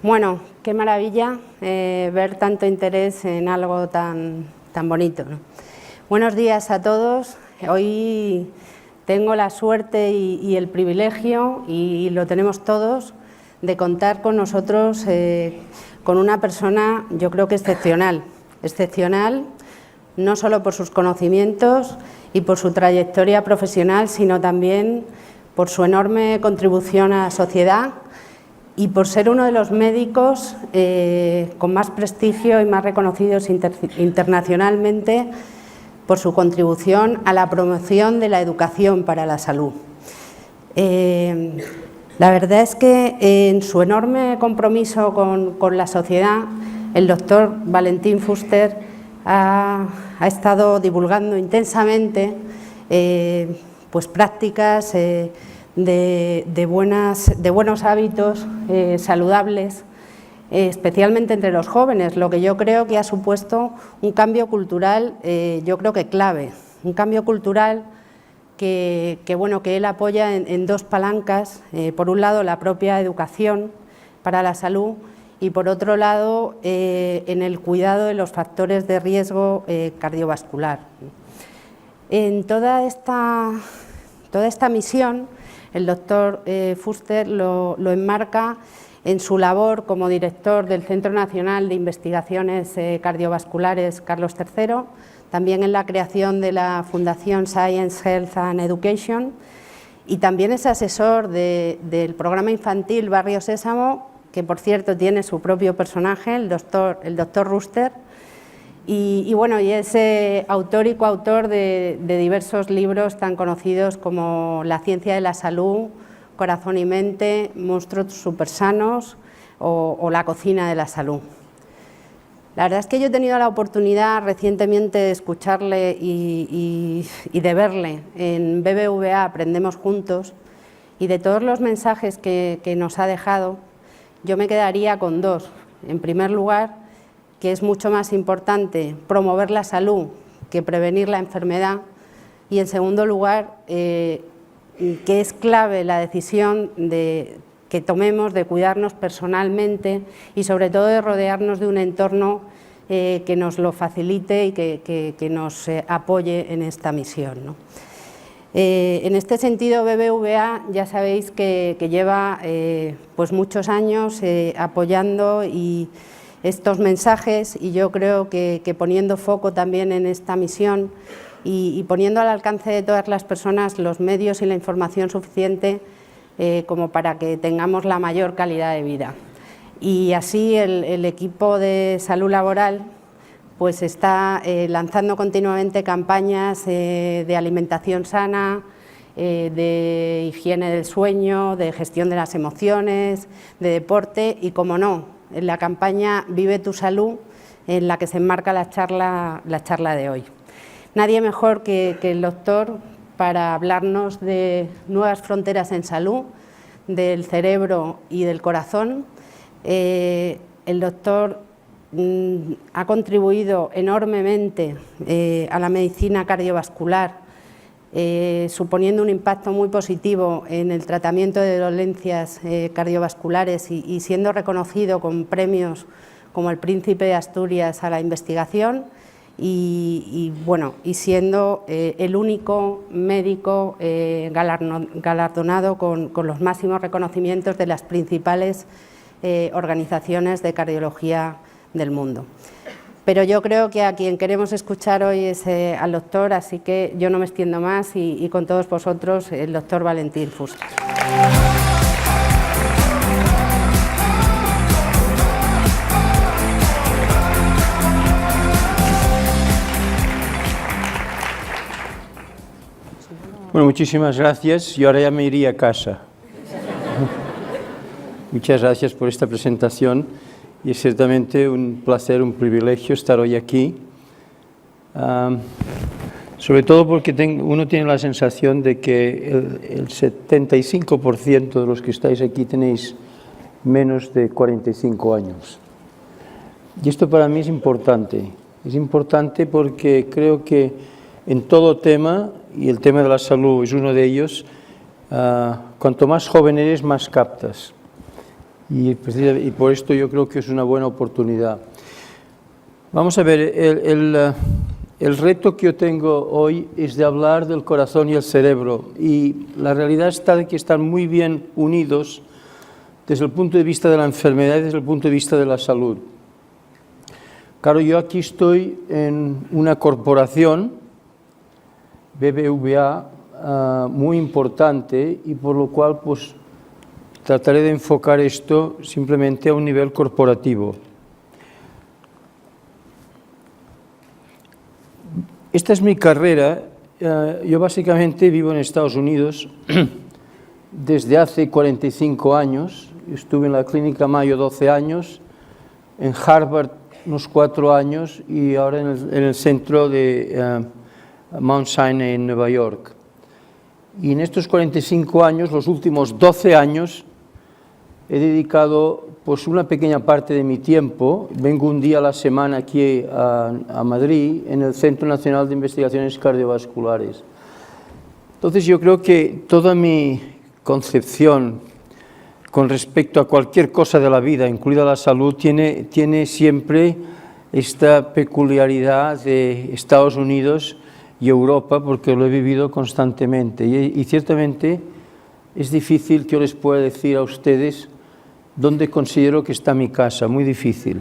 Bueno, qué maravilla ver tanto interés en algo tan bonito, ¿no? Buenos días a todos. Hoy tengo la suerte y el privilegio, y lo tenemos todos, de contar con nosotros con una persona, yo creo que excepcional, no solo por sus conocimientos y por su trayectoria profesional, sino también por su enorme contribución a la sociedad y por ser uno de los médicos con más prestigio y más reconocidos internacionalmente por su contribución a la promoción de la educación para la salud. La verdad es que en su enorme compromiso con la sociedad, el doctor Valentín Fuster ha estado divulgando intensamente pues prácticas de buenos hábitos saludables, especialmente entre los jóvenes, lo que yo creo que ha supuesto un cambio cultural, yo creo que clave, un cambio cultural que él apoya en dos palancas, por un lado la propia educación para la salud y por otro lado en el cuidado de los factores de riesgo cardiovascular. En toda esta misión, el doctor Fuster lo enmarca en su labor como director del Centro Nacional de Investigaciones Cardiovasculares Carlos III, también en la creación de la Fundación Science, Health and Education, y también es asesor del programa infantil Barrio Sésamo, que por cierto tiene su propio personaje, el doctor Rooster, y es autor y coautor de diversos libros tan conocidos como La ciencia de la salud, Corazón y mente, Monstruos supersanos o La cocina de la salud. La verdad es que yo he tenido la oportunidad recientemente de escucharle y de verle en BBVA Aprendemos Juntos, y de todos los mensajes que nos ha dejado, yo me quedaría con dos. En primer lugar, que es mucho más importante promover la salud que prevenir la enfermedad, y en segundo lugar, que es clave la decisión que tomemos de cuidarnos personalmente y sobre todo de rodearnos de un entorno que nos lo facilite y que nos apoye en esta misión, ¿no? En este sentido, BBVA ya sabéis que lleva pues muchos años apoyando estos mensajes, y yo creo que poniendo foco también en esta misión y poniendo al alcance de todas las personas los medios y la información suficiente como para que tengamos la mayor calidad de vida. Y así el equipo de salud laboral pues está lanzando continuamente campañas de alimentación sana, de higiene del sueño, de gestión de las emociones, de deporte y, como no, en la campaña Vive tu salud, en la que se enmarca la charla de hoy. Nadie mejor que el doctor para hablarnos de nuevas fronteras en salud, del cerebro y del corazón. El doctor ha contribuido enormemente a la medicina cardiovascular, suponiendo un impacto muy positivo en el tratamiento de dolencias cardiovasculares y siendo reconocido con premios como el Príncipe de Asturias a la investigación y siendo el único médico galardonado con los máximos reconocimientos de las principales organizaciones de cardiología del mundo. Pero yo creo que a quien queremos escuchar hoy es al doctor, así que yo no me extiendo más y con todos vosotros el doctor Valentín Fuster. Bueno, muchísimas gracias. Yo ahora ya me iría a casa. Muchas gracias por esta presentación. Y es ciertamente un placer, un privilegio estar hoy aquí, sobre todo porque uno tiene la sensación de que el 75% de los que estáis aquí tenéis menos de 45 años. Y esto para mí es importante porque creo que en todo tema, y el tema de la salud es uno de ellos, cuanto más joven eres, más captas. y por esto yo creo que es una buena oportunidad. Vamos a ver, el reto que yo tengo hoy es de hablar del corazón y el cerebro, y la realidad está de que están muy bien unidos desde el punto de vista de la enfermedad y desde el punto de vista de la salud. Claro, yo aquí estoy en una corporación, BBVA, muy importante, y por lo cual pues trataré de enfocar esto simplemente a un nivel corporativo. Esta es mi carrera. Yo básicamente vivo en Estados Unidos desde hace 45 años. Estuve en la Clínica Mayo 12 años, en Harvard unos 4 años y ahora en el centro de Mount Sinai en Nueva York. Y en estos 45 años, los últimos 12 años, he dedicado pues una pequeña parte de mi tiempo, vengo un día a la semana aquí a Madrid, en el Centro Nacional de Investigaciones Cardiovasculares. Entonces yo creo que toda mi concepción con respecto a cualquier cosa de la vida, incluida la salud, tiene siempre esta peculiaridad de Estados Unidos y Europa, porque lo he vivido constantemente. Y ciertamente es difícil que yo les pueda decir a ustedes dónde considero que está mi casa, muy difícil,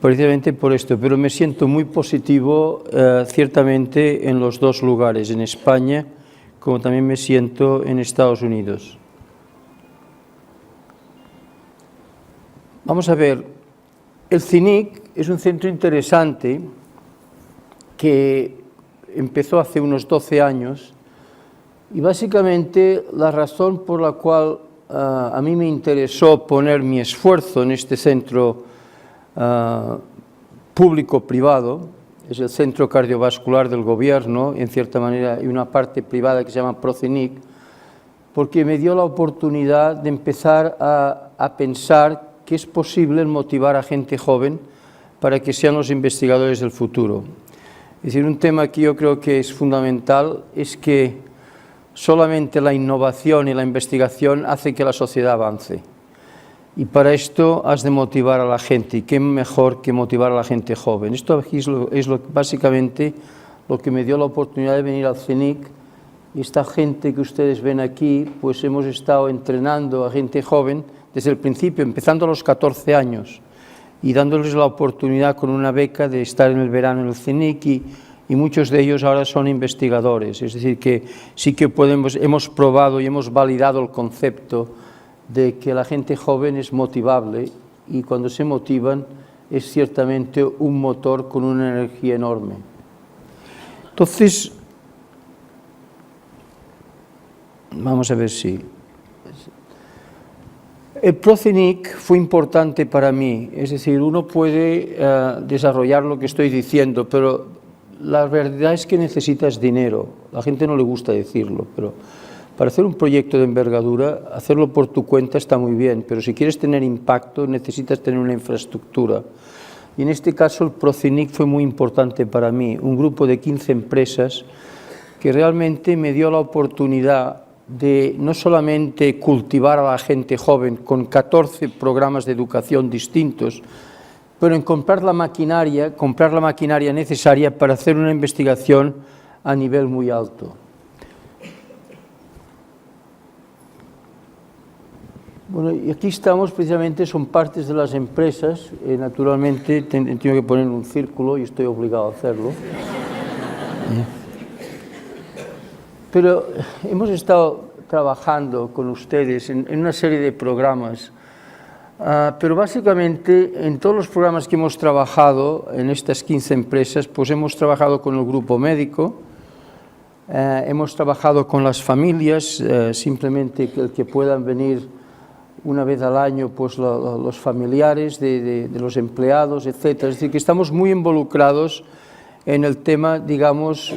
precisamente por esto, pero me siento muy positivo ciertamente en los dos lugares, en España, como también me siento en Estados Unidos. Vamos a ver, el CINIC es un centro interesante que empezó hace unos 12 años y básicamente la razón por la cual a mí me interesó poner mi esfuerzo en este centro público-privado, es el centro cardiovascular del gobierno, en cierta manera, y una parte privada que se llama ProCINIC, porque me dio la oportunidad de empezar a pensar que es posible motivar a gente joven para que sean los investigadores del futuro. Es decir, un tema que yo creo que es fundamental es que solamente la innovación y la investigación hace que la sociedad avance. Y para esto has de motivar a la gente, y qué mejor que motivar a la gente joven. Esto es básicamente lo que me dio la oportunidad de venir al CINIC. Y esta gente que ustedes ven aquí, pues hemos estado entrenando a gente joven desde el principio, empezando a los 14 años y dándoles la oportunidad con una beca de estar en el verano en el CINIC y muchos de ellos ahora son investigadores. Es decir, que sí que hemos probado y hemos validado el concepto de que la gente joven es motivable y cuando se motivan es ciertamente un motor con una energía enorme. Entonces, vamos a ver si... El ProCINIC fue importante para mí, es decir, uno puede desarrollar lo que estoy diciendo, pero la verdad es que necesitas dinero. La gente no le gusta decirlo, pero para hacer un proyecto de envergadura, hacerlo por tu cuenta está muy bien, pero si quieres tener impacto necesitas tener una infraestructura. Y en este caso el ProCINIC fue muy importante para mí, un grupo de 15 empresas que realmente me dio la oportunidad de no solamente cultivar a la gente joven con 14 programas de educación distintos, pero en comprar la maquinaria necesaria para hacer una investigación a nivel muy alto. Bueno, y aquí estamos precisamente, son partes de las empresas, naturalmente tengo que poner un círculo y estoy obligado a hacerlo. Pero hemos estado trabajando con ustedes en una serie de programas, pero básicamente en todos los programas que hemos trabajado en estas 15 empresas, pues hemos trabajado con el grupo médico, hemos trabajado con las familias, simplemente que puedan venir una vez al año pues los familiares de los empleados, etcétera. Es decir, que estamos muy involucrados en el tema, digamos,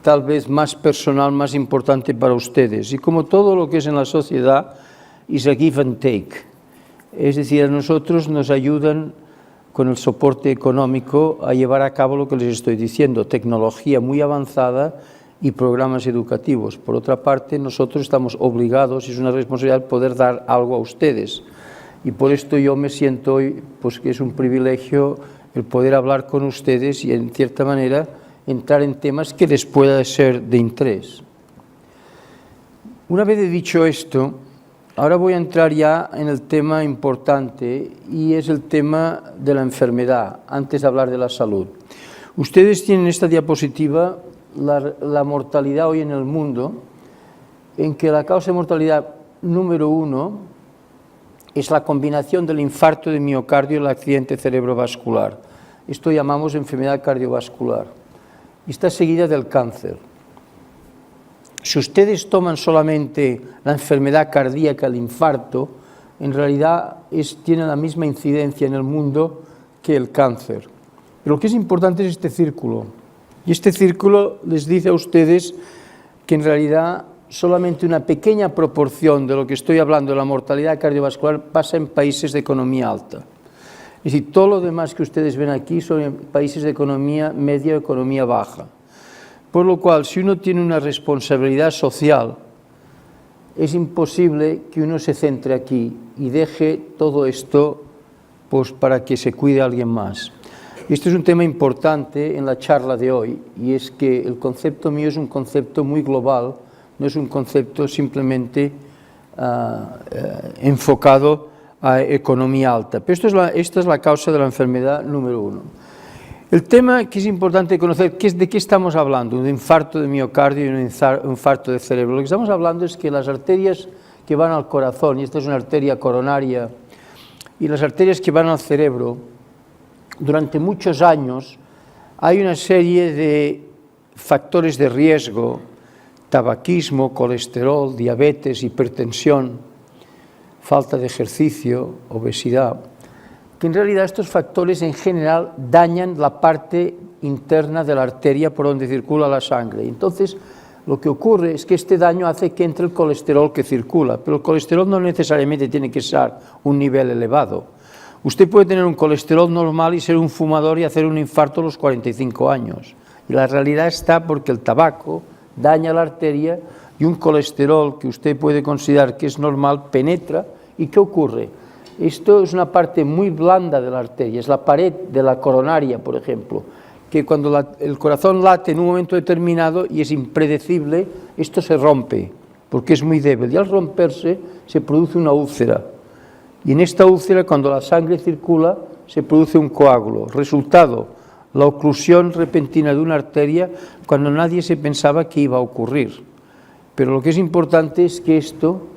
tal vez más personal, más importante para ustedes. Y como todo lo que es en la sociedad, is a give and take. Es decir, a nosotros nos ayudan con el soporte económico a llevar a cabo lo que les estoy diciendo, tecnología muy avanzada y programas educativos. Por otra parte, nosotros estamos obligados, y es una responsabilidad, poder dar algo a ustedes. y por esto yo me siento hoy, pues que es un privilegio el poder hablar con ustedes y en cierta manera entrar en temas que les pueda ser de interés. Una vez dicho esto, ahora voy a entrar ya en el tema importante y es el tema de la enfermedad, antes de hablar de la salud. Ustedes tienen en esta diapositiva la mortalidad hoy en el mundo, en que la causa de mortalidad número 1 es la combinación del infarto de miocardio y el accidente cerebrovascular. Esto llamamos enfermedad cardiovascular. Y está seguida del cáncer. Si ustedes toman solamente la enfermedad cardíaca, el infarto, en realidad tiene la misma incidencia en el mundo que el cáncer. Pero lo que es importante es este círculo. Y este círculo les dice a ustedes que en realidad solamente una pequeña proporción de lo que estoy hablando de la mortalidad cardiovascular pasa en países de economía alta. Es decir, todo lo demás que ustedes ven aquí son en países de economía media o economía baja. Por lo cual, si uno tiene una responsabilidad social, es imposible que uno se centre aquí y deje todo esto pues, para que se cuide a alguien más. Y esto es un tema importante en la charla de hoy, y es que el concepto mío es un concepto muy global, no es un concepto simplemente enfocado a economía alta. Pero esta es la causa de la enfermedad número 1. El tema que es importante conocer, ¿de qué estamos hablando? Un infarto de miocardio y un infarto de cerebro. Lo que estamos hablando es que las arterias que van al corazón, y esta es una arteria coronaria, y las arterias que van al cerebro, durante muchos años hay una serie de factores de riesgo, tabaquismo, colesterol, diabetes, hipertensión, falta de ejercicio, obesidad, que en realidad estos factores en general dañan la parte interna de la arteria por donde circula la sangre. Entonces, lo que ocurre es que este daño hace que entre el colesterol que circula, pero el colesterol no necesariamente tiene que ser un nivel elevado. Usted puede tener un colesterol normal y ser un fumador y hacer un infarto a los 45 años. Y la realidad está porque el tabaco daña la arteria y un colesterol que usted puede considerar que es normal penetra. ¿Y qué ocurre? Esto es una parte muy blanda de la arteria, es la pared de la coronaria, por ejemplo, que cuando el corazón late en un momento determinado y es impredecible, esto se rompe, porque es muy débil, y al romperse se produce una úlcera. Y en esta úlcera, cuando la sangre circula, se produce un coágulo. Resultado, la oclusión repentina de una arteria cuando nadie se pensaba que iba a ocurrir. Pero lo que es importante es que esto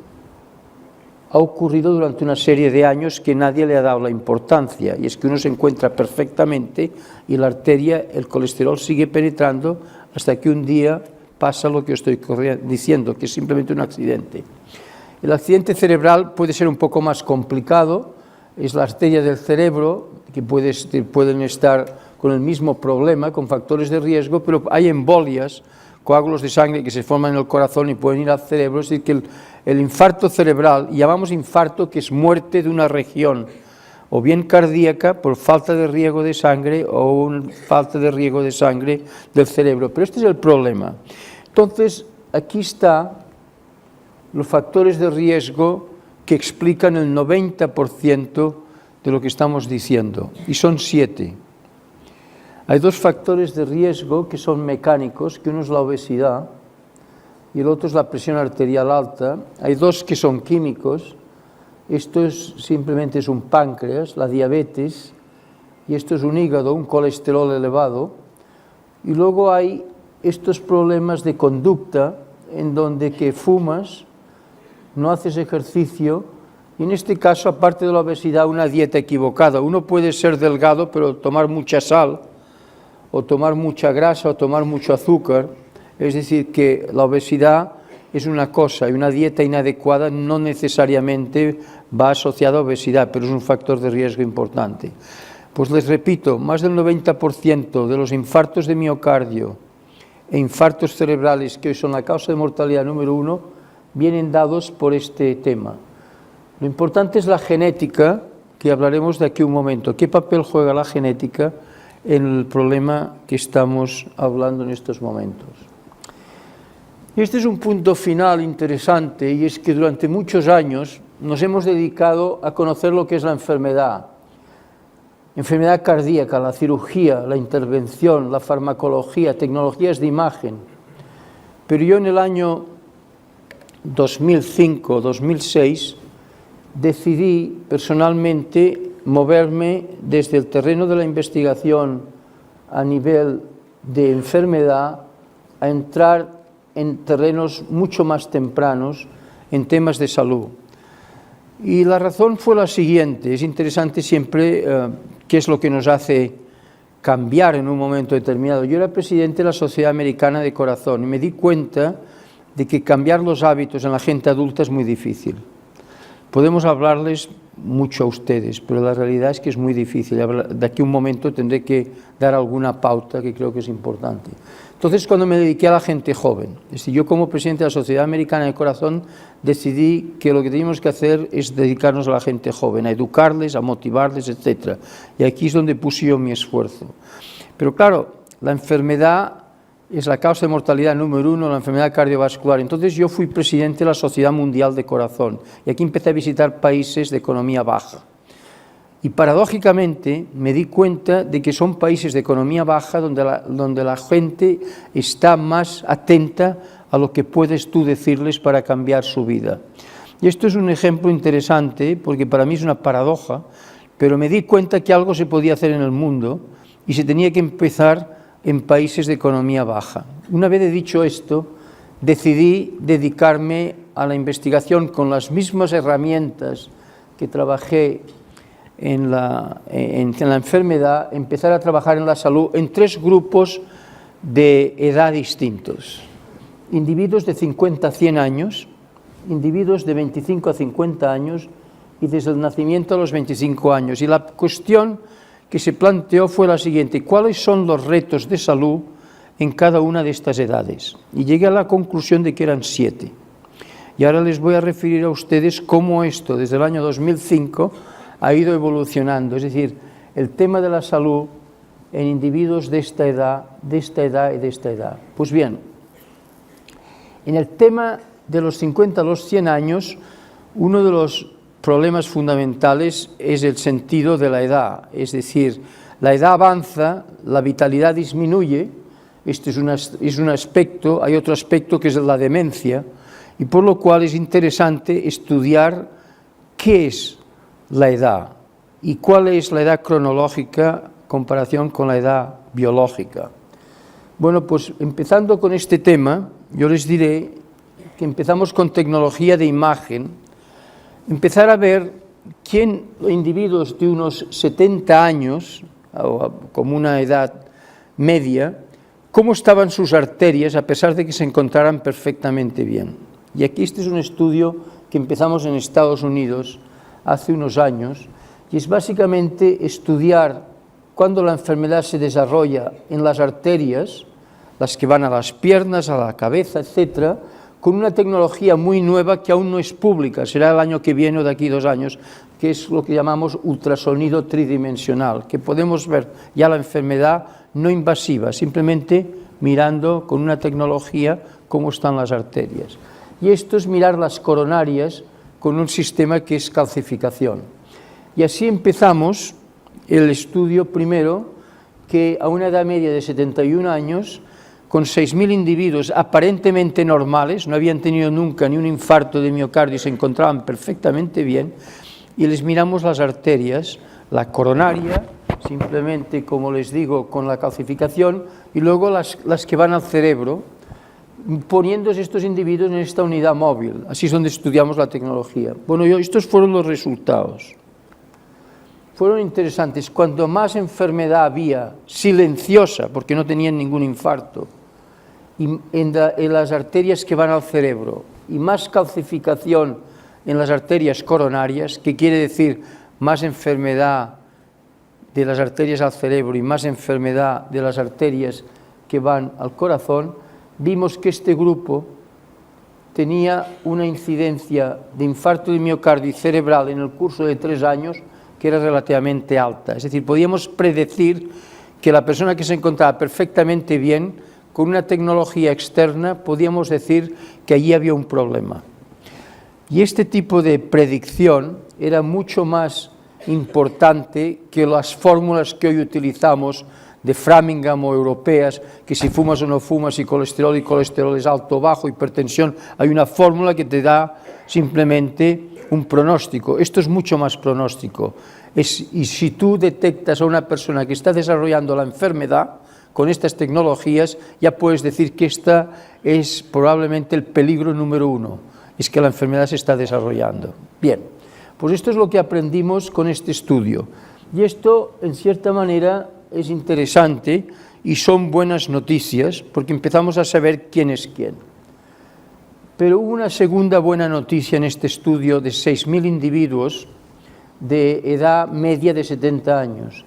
ha ocurrido durante una serie de años que nadie le ha dado la importancia, y es que uno se encuentra perfectamente y la arteria, el colesterol sigue penetrando hasta que un día pasa lo que estoy diciendo, que es simplemente un accidente. El accidente cerebral puede ser un poco más complicado, es la arteria del cerebro, que pueden estar con el mismo problema, con factores de riesgo, pero hay embolias, coágulos de sangre que se forman en el corazón y pueden ir al cerebro. Es decir, que el infarto cerebral, llamamos infarto, que es muerte de una región, o bien cardíaca por falta de riego de sangre o falta de riego de sangre del cerebro. Pero este es el problema. Entonces, aquí están los factores de riesgo que explican el 90% de lo que estamos diciendo, y son 7. Hay 2 factores de riesgo que son mecánicos, que uno es la obesidad y el otro es la presión arterial alta. Hay 2 que son químicos, esto simplemente es un páncreas, la diabetes, y esto es un hígado, un colesterol elevado. Y luego hay estos problemas de conducta en donde que fumas, no haces ejercicio, y en este caso, aparte de la obesidad, una dieta equivocada. Uno puede ser delgado pero tomar mucha sal, o tomar mucha grasa, o tomar mucho azúcar. Es decir, que la obesidad es una cosa y una dieta inadecuada no necesariamente va asociada a obesidad, pero es un factor de riesgo importante. Pues les repito, más del 90% de los infartos de miocardio e infartos cerebrales, que hoy son la causa de mortalidad número 1, vienen dados por este tema. Lo importante es la genética, que hablaremos de aquí un momento. ¿Qué papel juega la genética en el problema que estamos hablando en estos momentos? Y este es un punto final interesante, y es que durante muchos años nos hemos dedicado a conocer lo que es la enfermedad cardíaca, la cirugía, la intervención, la farmacología, tecnologías de imagen. Pero yo en el año 2005-2006 decidí personalmente moverme desde el terreno de la investigación a nivel de enfermedad a entrar en terrenos mucho más tempranos en temas de salud. Y la razón fue la siguiente: es interesante siempre qué es lo que nos hace cambiar en un momento determinado. Yo era presidente de la Sociedad Americana de Corazón y me di cuenta de que cambiar los hábitos en la gente adulta es muy difícil. Podemos hablarles mucho a ustedes, pero la realidad es que es muy difícil. De aquí a un momento tendré que dar alguna pauta que creo que es importante. Entonces, cuando me dediqué a la gente joven, es decir, yo como presidente de la Sociedad Americana de Corazón decidí que lo que teníamos que hacer es dedicarnos a la gente joven, a educarles, a motivarles, etc. Y aquí es donde puse yo mi esfuerzo. Pero claro, la enfermedad es la causa de mortalidad número 1, la enfermedad cardiovascular. Entonces yo fui presidente de la Sociedad Mundial de Corazón y aquí empecé a visitar países de economía baja. Y paradójicamente me di cuenta de que son países de economía baja donde la gente está más atenta a lo que puedes tú decirles para cambiar su vida. Y esto es un ejemplo interesante porque para mí es una paradoja, pero me di cuenta que algo se podía hacer en el mundo y se tenía que empezar en países de economía baja. Una vez dicho esto, decidí dedicarme a la investigación con las mismas herramientas que trabajé en la enfermedad, empezar a trabajar en la salud en 3 grupos de edad distintos. Individuos de 50 a 100 años, individuos de 25 a 50 años y desde el nacimiento a los 25 años. Y la cuestión que se planteó fue la siguiente: ¿cuáles son los retos de salud en cada una de estas edades? Y llegué a la conclusión de que eran 7. Y ahora les voy a referir a ustedes cómo esto, desde el año 2005, ha ido evolucionando. Es decir, el tema de la salud en individuos de esta edad y de esta edad. Pues bien, en el tema de los 50 a los 100 años, uno de los problemas fundamentales es el sentido de la edad, es decir, la edad avanza, la vitalidad disminuye. Este es un aspecto. Hay otro aspecto que es la demencia, y por lo cual es interesante estudiar qué es la edad y cuál es la edad cronológica en comparación con la edad biológica. Bueno, pues empezando con este tema, yo les diré que empezamos con tecnología de imagen. Empezar a ver individuos de unos 70 años, o como una edad media, cómo estaban sus arterias a pesar de que se encontraran perfectamente bien. Y aquí este es un estudio que empezamos en Estados Unidos hace unos años, y es básicamente estudiar cuándo la enfermedad se desarrolla en las arterias, las que van a las piernas, a la cabeza, etcétera, con una tecnología muy nueva que aún no es pública, será el año que viene o de aquí 2 años, que es lo que llamamos ultrasonido tridimensional, que podemos ver ya la enfermedad no invasiva, simplemente mirando con una tecnología cómo están las arterias. Y esto es mirar las coronarias con un sistema que es calcificación. Y así empezamos el estudio primero, que a una edad media de 71 años, con 6.000 individuos aparentemente normales, no habían tenido nunca ni un infarto de miocardio y se encontraban perfectamente bien, y les miramos las arterias, la coronaria, simplemente, como les digo, con la calcificación, y luego las que van al cerebro, poniéndose estos individuos en esta unidad móvil. Así es donde estudiamos la tecnología. Bueno, estos fueron los resultados. Fueron interesantes. Cuanto más enfermedad había, silenciosa, porque no tenían ningún infarto, en las arterias que van al cerebro, y más calcificación en las arterias coronarias, que quiere decir más enfermedad de las arterias al cerebro y más enfermedad de las arterias que van al corazón, vimos que este grupo tenía una incidencia de infarto de miocardio cerebral en el curso de 3 años que era relativamente alta. Es decir, podíamos predecir que la persona que se encontraba perfectamente bien, con una tecnología externa, podíamos decir que allí había un problema. Y este tipo de predicción era mucho más importante que las fórmulas que hoy utilizamos de Framingham o europeas, que si fumas o no fumas, y colesterol es alto o bajo, hipertensión. Hay una fórmula que te da simplemente un pronóstico. Esto es mucho más pronóstico. Y si tú detectas a una persona que está desarrollando la enfermedad con estas tecnologías, ya puedes decir que esta es probablemente el peligro número 1, es que la enfermedad se está desarrollando. Bien, pues esto es lo que aprendimos con este estudio. Y esto, en cierta manera, es interesante y son buenas noticias, porque empezamos a saber quién es quién. Pero hubo una segunda buena noticia en este estudio de 6.000 individuos de edad media de 70 años.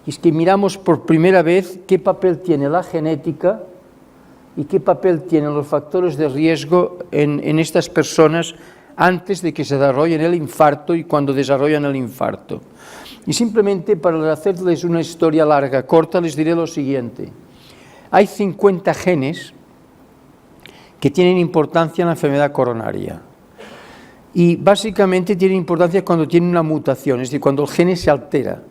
Y es que miramos por primera vez qué papel tiene la genética y qué papel tienen los factores de riesgo en estas personas antes de que se desarrollen el infarto y cuando desarrollan el infarto. Y simplemente para hacerles una historia larga, corta, les diré lo siguiente. Hay 50 genes que tienen importancia en la enfermedad coronaria. Y básicamente tienen importancia cuando tienen una mutación, es decir, cuando el gen se altera.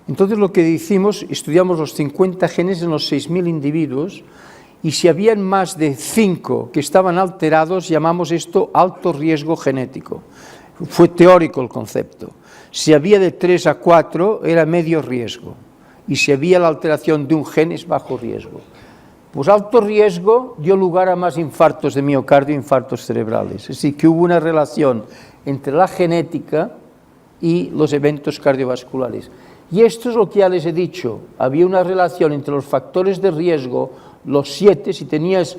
Entonces lo que hicimos, estudiamos los 50 genes en los 6.000 individuos, y si habían más de 5 que estaban alterados, llamamos esto alto riesgo genético. Fue teórico el concepto. Si había de 3 a 4 era medio riesgo, y si había la alteración de un gen es bajo riesgo. Pues alto riesgo dio lugar a más infartos de miocardio e infartos cerebrales. Es decir, que hubo una relación entre la genética y los eventos cardiovasculares. Y esto es lo que ya les he dicho, había una relación entre los factores de riesgo, los 7, si tenías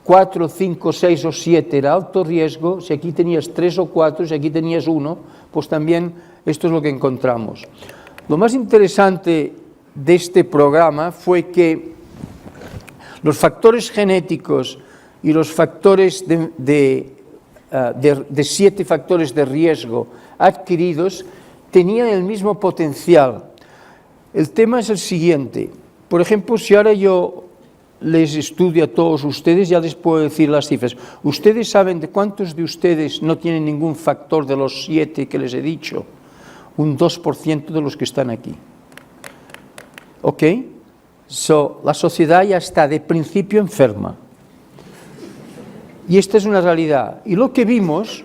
4, 5, 6 o 7 era alto riesgo, si aquí tenías 3 o 4, si aquí tenías 1, pues también esto es lo que encontramos. Lo más interesante de este programa fue que los factores genéticos y los factores de 7 factores de riesgo adquiridos tenían el mismo potencial. El tema es el siguiente. Por ejemplo, si ahora yo les estudio a todos ustedes, ya les puedo decir las cifras. ¿Ustedes saben de cuántos de ustedes no tienen ningún factor de los 7 que les he dicho? Un 2% de los que están aquí. ¿Ok? La sociedad ya está de principio enferma. Y esta es una realidad. Y lo que vimos,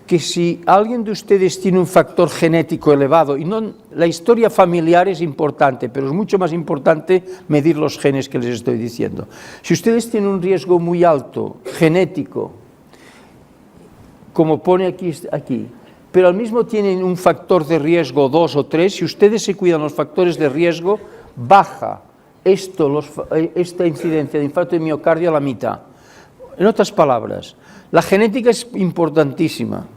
que si alguien de ustedes tiene un factor genético elevado, y no, la historia familiar es importante, pero es mucho más importante medir los genes que les estoy diciendo. Si ustedes tienen un riesgo muy alto, genético, como pone aquí, pero al mismo tienen un factor de riesgo 2 o 3, si ustedes se cuidan los factores de riesgo, baja esta incidencia de infarto de miocardio a la mitad. En otras palabras, la genética es importantísima,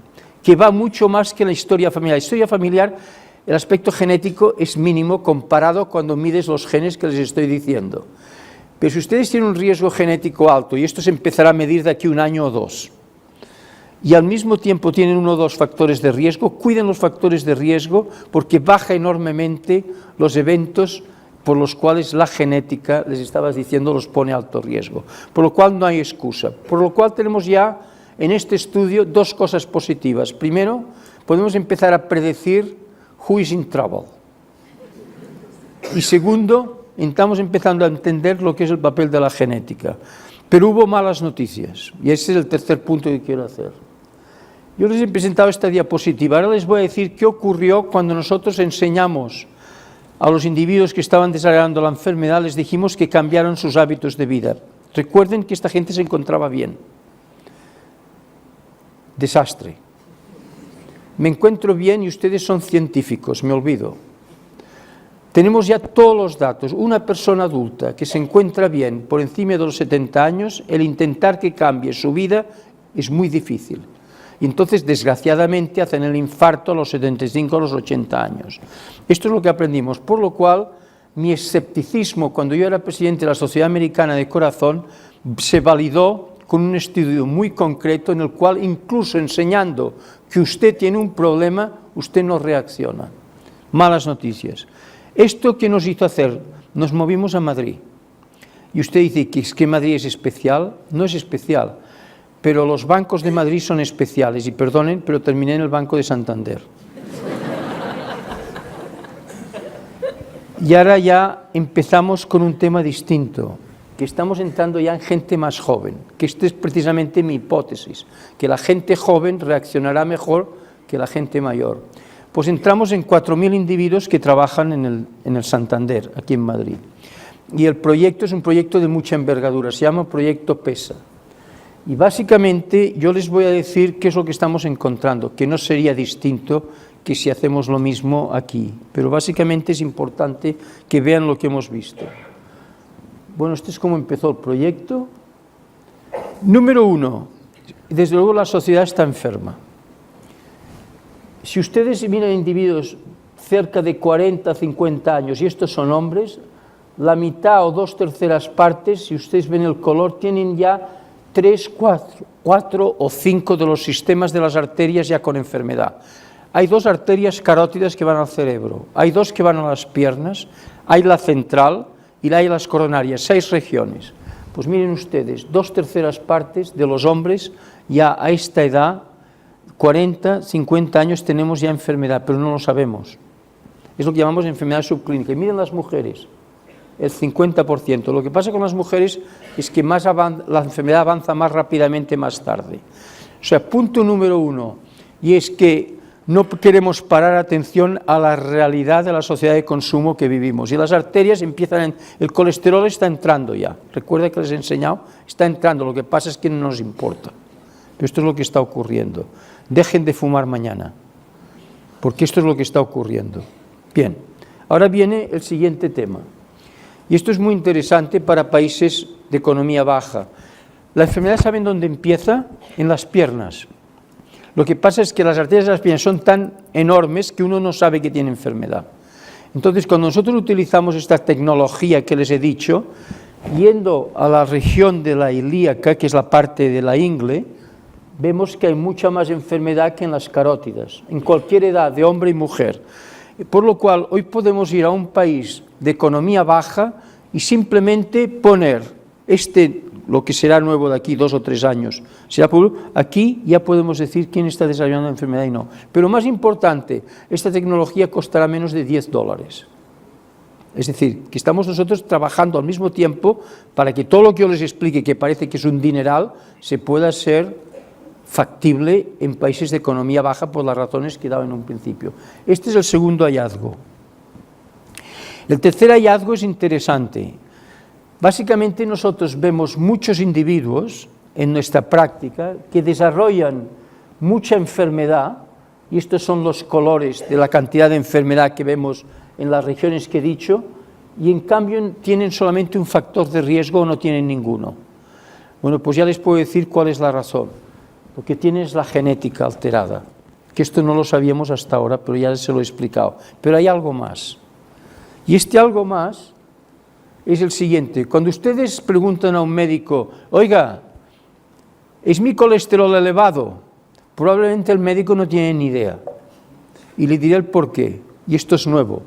que va mucho más que la historia familiar. La historia familiar, el aspecto genético es mínimo comparado cuando mides los genes que les estoy diciendo. Pero si ustedes tienen un riesgo genético alto, y esto se empezará a medir de aquí 1 año o 2, y al mismo tiempo tienen 1 o 2 factores de riesgo, cuiden los factores de riesgo porque baja enormemente los eventos por los cuales la genética, les estaba diciendo, los pone a alto riesgo. Por lo cual no hay excusa. Por lo cual tenemos ya en este estudio 2 cosas positivas. Primero, podemos empezar a predecir who is in trouble. Y segundo, estamos empezando a entender lo que es el papel de la genética. Pero hubo malas noticias. Y ese es el tercer punto que quiero hacer. Yo les he presentado esta diapositiva. Ahora les voy a decir qué ocurrió cuando nosotros enseñamos a los individuos que estaban desarrollando la enfermedad, les dijimos que cambiaron sus hábitos de vida. Recuerden que esta gente se encontraba bien. Desastre. Me encuentro bien y ustedes son científicos, me olvido. Tenemos ya todos los datos. Una persona adulta que se encuentra bien por encima de los 70 años, el intentar que cambie su vida es muy difícil. Y entonces, desgraciadamente, hacen el infarto a los 75 o los 80 años. Esto es lo que aprendimos, por lo cual mi escepticismo cuando yo era presidente de la Sociedad Americana de Corazón se validó con un estudio muy concreto en el cual, incluso enseñando que usted tiene un problema, usted no reacciona. Malas noticias. ¿Esto qué nos hizo hacer? Nos movimos a Madrid. Y usted dice que es que Madrid es especial. No es especial. pero los bancos de Madrid son especiales, y perdonen, pero terminé en el Banco de Santander. Y ahora ya empezamos con un tema distinto, que estamos entrando ya en gente más joven, que esta es precisamente mi hipótesis, que la gente joven reaccionará mejor que la gente mayor. Pues entramos en 4.000 individuos que trabajan en el Santander, aquí en Madrid. Y el proyecto es un proyecto de mucha envergadura, se llama Proyecto PESA. Y básicamente yo les voy a decir qué es lo que estamos encontrando, que no sería distinto que si hacemos lo mismo aquí, pero básicamente es importante que vean lo que hemos visto. Bueno, este es cómo empezó el proyecto. Número 1, desde luego la sociedad está enferma. Si ustedes miran individuos cerca de 40, 50 años, y estos son hombres, la mitad o 2/3 partes, si ustedes ven el color, tienen ya 3, 4 o 5 de los sistemas de las arterias ya con enfermedad. Hay 2 arterias carótidas que van al cerebro, hay 2 que van a las piernas, hay la central y hay las coronarias, 6 regiones. Pues miren ustedes, 2/3 partes de los hombres ya a esta edad, 40, 50 años, tenemos ya enfermedad, pero no lo sabemos. Es lo que llamamos enfermedad subclínica. Y miren las mujeres, el 50%. Lo que pasa con las mujeres es que la enfermedad avanza más rápidamente más tarde. O sea, punto número 1, y es que no queremos parar atención a la realidad de la sociedad de consumo que vivimos. Y las arterias el colesterol está entrando ya. Recuerda que les he enseñado, está entrando, lo que pasa es que no nos importa. Pero esto es lo que está ocurriendo. Dejen de fumar mañana, porque esto es lo que está ocurriendo. Bien, ahora viene el siguiente tema. Y esto es muy interesante para países de economía baja. La enfermedad, ¿saben dónde empieza? En las piernas. Lo que pasa es que las arterias de las piernas son tan enormes que uno no sabe que tiene enfermedad. Entonces, cuando nosotros utilizamos esta tecnología que les he dicho, yendo a la región de la ilíaca, que es la parte de la ingle, vemos que hay mucha más enfermedad que en las carótidas, en cualquier edad, de hombre y mujer. Por lo cual, hoy podemos ir a un país de economía baja y simplemente poner lo que será nuevo de aquí 2 o 3 años, aquí ya podemos decir quién está desarrollando la enfermedad y no. Pero más importante, esta tecnología costará menos de $10. Es decir, que estamos nosotros trabajando al mismo tiempo para que todo lo que yo les explique, que parece que es un dineral, se pueda ser factible en países de economía baja por las razones que he dado en un principio. Este es el segundo hallazgo. El tercer hallazgo es interesante. Básicamente nosotros vemos muchos individuos en nuestra práctica que desarrollan mucha enfermedad, y estos son los colores de la cantidad de enfermedad que vemos en las regiones que he dicho, y en cambio tienen solamente un factor de riesgo o no tienen ninguno. Bueno, pues ya les puedo decir cuál es la razón. Lo que tiene es la genética alterada, que esto no lo sabíamos hasta ahora, pero ya se lo he explicado. Pero hay algo más. Y este algo más es el siguiente. Cuando ustedes preguntan a un médico, oiga, ¿es mi colesterol elevado? Probablemente el médico no tiene ni idea. Y le diré el por qué. Y esto es nuevo.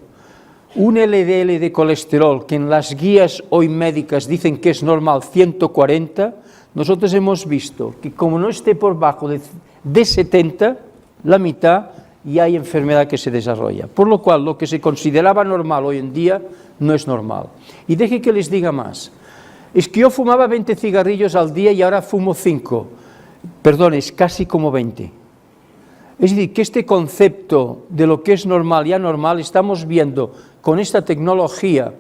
Un LDL de colesterol, que en las guías hoy médicas dicen que es normal 140, nosotros hemos visto que como no esté por bajo de 70, la mitad, ya hay enfermedad que se desarrolla. Por lo cual, lo que se consideraba normal hoy en día no es normal. Y deje que les diga más. Es que yo fumaba 20 cigarrillos al día y ahora fumo 5. Perdón, es casi como 20. Es decir, que este concepto de lo que es normal y anormal estamos viendo con esta tecnología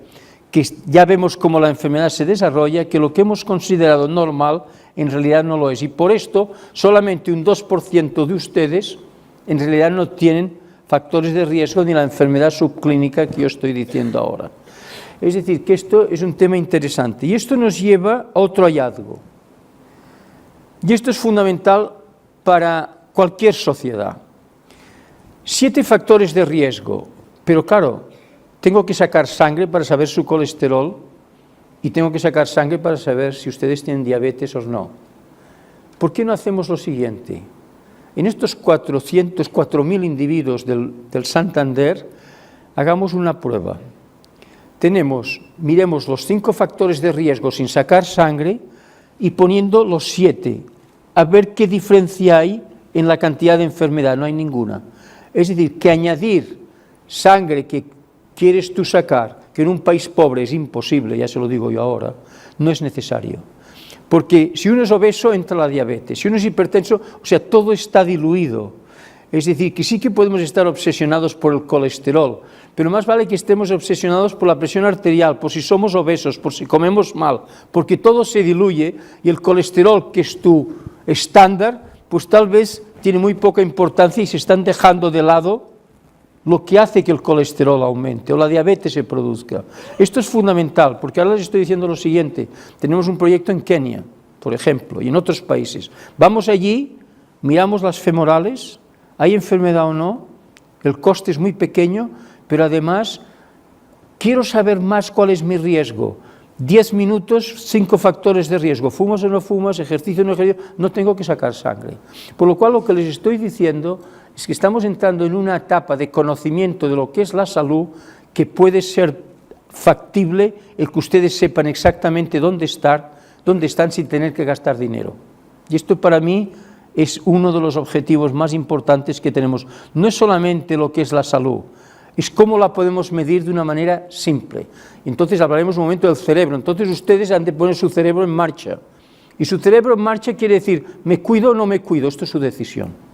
que ya vemos cómo la enfermedad se desarrolla, que lo que hemos considerado normal en realidad no lo es. Y por esto solamente un 2% de ustedes en realidad no tienen factores de riesgo ni la enfermedad subclínica que yo estoy diciendo ahora. Es decir, que esto es un tema interesante. Y esto nos lleva a otro hallazgo. Y esto es fundamental para cualquier sociedad. 7 factores de riesgo, pero claro, tengo que sacar sangre para saber su colesterol y tengo que sacar sangre para saber si ustedes tienen diabetes o no. ¿Por qué no hacemos lo siguiente? En estos 4.000 individuos del Santander, hagamos una prueba. Miremos los 5 factores de riesgo sin sacar sangre y poniendo los 7 a ver qué diferencia hay en la cantidad de enfermedad, no hay ninguna. Es decir, que añadir sangre que quieres tú sacar, que en un país pobre es imposible, ya se lo digo yo ahora, no es necesario. Porque si uno es obeso, entra la diabetes, si uno es hipertenso, o sea, todo está diluido. Es decir, que sí que podemos estar obsesionados por el colesterol, pero más vale que estemos obsesionados por la presión arterial, por si somos obesos, por si comemos mal, porque todo se diluye y el colesterol, que es tu estándar, pues tal vez tiene muy poca importancia y se están dejando de lado lo que hace que el colesterol aumente o la diabetes se produzca. Esto es fundamental, porque ahora les estoy diciendo lo siguiente: tenemos un proyecto en Kenia, por ejemplo, y en otros países. Vamos allí, miramos las femorales, hay enfermedad o no, el coste es muy pequeño, pero además quiero saber más cuál es mi riesgo. 10 minutos, 5 factores de riesgo: fumas o no fumas, ejercicio o no ejercicio, no tengo que sacar sangre. Por lo cual, lo que les estoy diciendo es que estamos entrando en una etapa de conocimiento de lo que es la salud, que puede ser factible el que ustedes sepan exactamente dónde están sin tener que gastar dinero. Y esto para mí es uno de los objetivos más importantes que tenemos. No es solamente lo que es la salud, es cómo la podemos medir de una manera simple. Entonces hablaremos un momento del cerebro. Entonces ustedes han de poner su cerebro en marcha. Y su cerebro en marcha quiere decir, ¿me cuido o no me cuido? Esto es su decisión.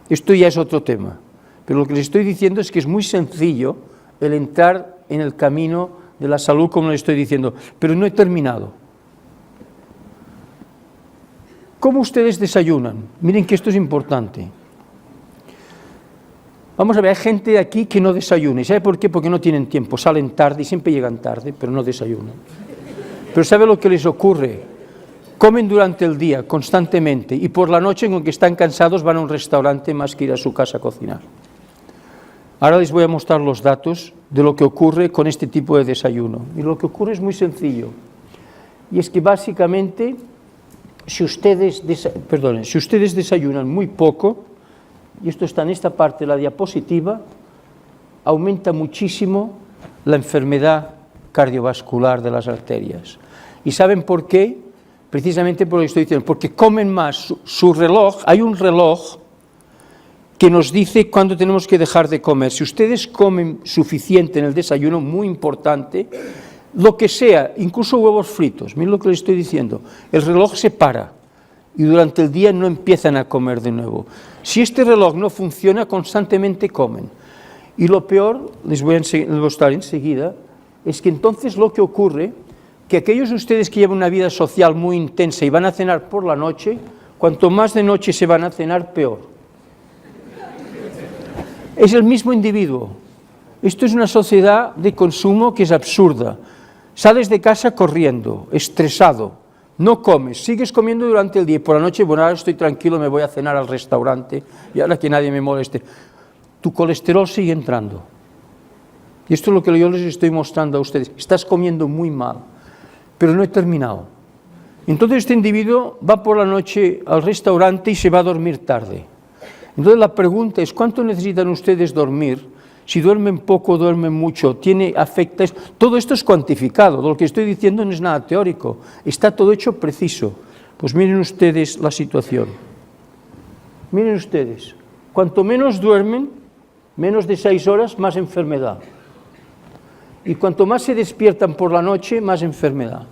Esto ya es otro tema. Pero lo que les estoy diciendo es que es muy sencillo el entrar en el camino de la salud, como les estoy diciendo. Pero no he terminado. ¿Cómo ustedes desayunan? Miren que esto es importante. Vamos a ver, hay gente aquí que no desayuna. ¿Y sabe por qué? Porque no tienen tiempo. Salen tarde y siempre llegan tarde, pero no desayunan. Pero ¿sabe lo que les ocurre? Comen durante el día, constantemente, y por la noche, con que están cansados, van a un restaurante más que ir a su casa a cocinar. Ahora les voy a mostrar los datos de lo que ocurre con este tipo de desayuno. Y lo que ocurre es muy sencillo. Y es que básicamente, si ustedes desayunan muy poco, y esto está en esta parte de la diapositiva, aumenta muchísimo la enfermedad cardiovascular de las arterias. ¿Y saben por qué? Precisamente por lo que estoy diciendo, porque comen más. Su reloj, hay un reloj que nos dice cuándo tenemos que dejar de comer. Si ustedes comen suficiente en el desayuno, muy importante, lo que sea, incluso huevos fritos, miren lo que les estoy diciendo, el reloj se para y durante el día no empiezan a comer de nuevo. Si este reloj no funciona, constantemente comen. Y lo peor, les voy a mostrar enseguida, es que entonces lo que ocurre, que aquellos de ustedes que llevan una vida social muy intensa y van a cenar por la noche, cuanto más de noche se van a cenar, peor. Es el mismo individuo. Esto es una sociedad de consumo que es absurda. Sales de casa corriendo, estresado, no comes, sigues comiendo durante el día y por la noche, bueno, ahora estoy tranquilo, me voy a cenar al restaurante y ahora que nadie me moleste. Tu colesterol sigue entrando. Y esto es lo que yo les estoy mostrando a ustedes. Estás comiendo muy mal. Pero no he terminado. Entonces este individuo va por la noche al restaurante y se va a dormir tarde. Entonces la pregunta es, ¿cuánto necesitan ustedes dormir? Si duermen poco, duermen mucho, afecta. Todo esto es cuantificado, lo que estoy diciendo no es nada teórico, está todo hecho preciso. Pues miren ustedes la situación. Miren ustedes, cuanto menos duermen, menos de 6 horas, más enfermedad. Y cuanto más se despiertan por la noche, más enfermedad.